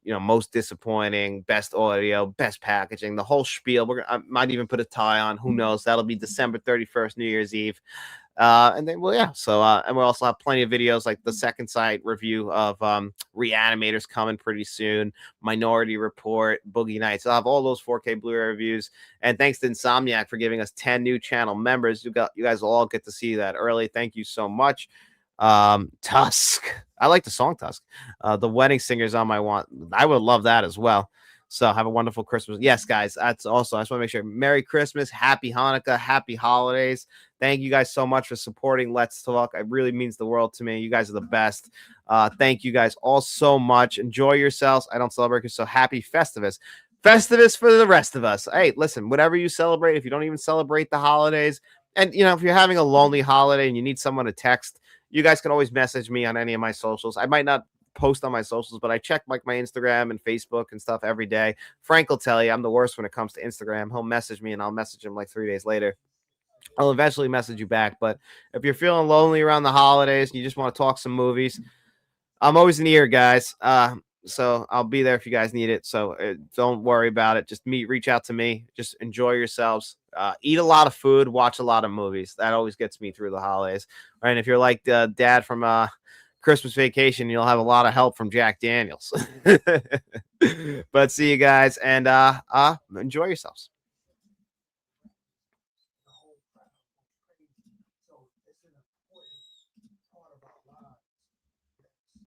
most disappointing, best audio, best packaging, the whole spiel. I might even put a tie on. Who knows? That'll be December 31st, New Year's Eve. And then, well, yeah. So, and we'll also have plenty of videos like the second site review of Reanimators coming pretty soon, Minority Report, Boogie Nights. I'll have all those 4K Blu-ray reviews. And thanks to Insomniac for giving us 10 new channel members. You guys will all get to see that early. Thank you so much. Tusk. I like the song Tusk. The Wedding Singers on my want. I would love that as well. So have a wonderful Christmas. Yes, guys. That's also, I just want to make sure. Merry Christmas, Happy Hanukkah, Happy Holidays. Thank you guys so much for supporting Let's Talk. It really means the world to me. You guys are the best. Thank you guys all so much. Enjoy yourselves. I don't celebrate, so happy Festivus. Festivus for the rest of us. Hey, listen, whatever you celebrate, if you don't even celebrate the holidays, and if you're having a lonely holiday and you need someone to text, you guys can always message me on any of my socials. I might not post on my socials, but I check like my Instagram and Facebook and stuff every day. Frank will tell you I'm the worst when it comes to Instagram. He'll message me and I'll message him like 3 days later. I'll eventually message you back. But if you're feeling lonely around the holidays and you just want to talk some movies, I'm always in the ear, guys. So I'll be there if you guys need it. So don't worry about it. Just reach out to me. Just enjoy yourselves. Eat a lot of food. Watch a lot of movies. That always gets me through the holidays. Right? And if you're like Dad from Christmas Vacation, you'll have a lot of help from Jack Daniels. But see you guys and enjoy yourselves.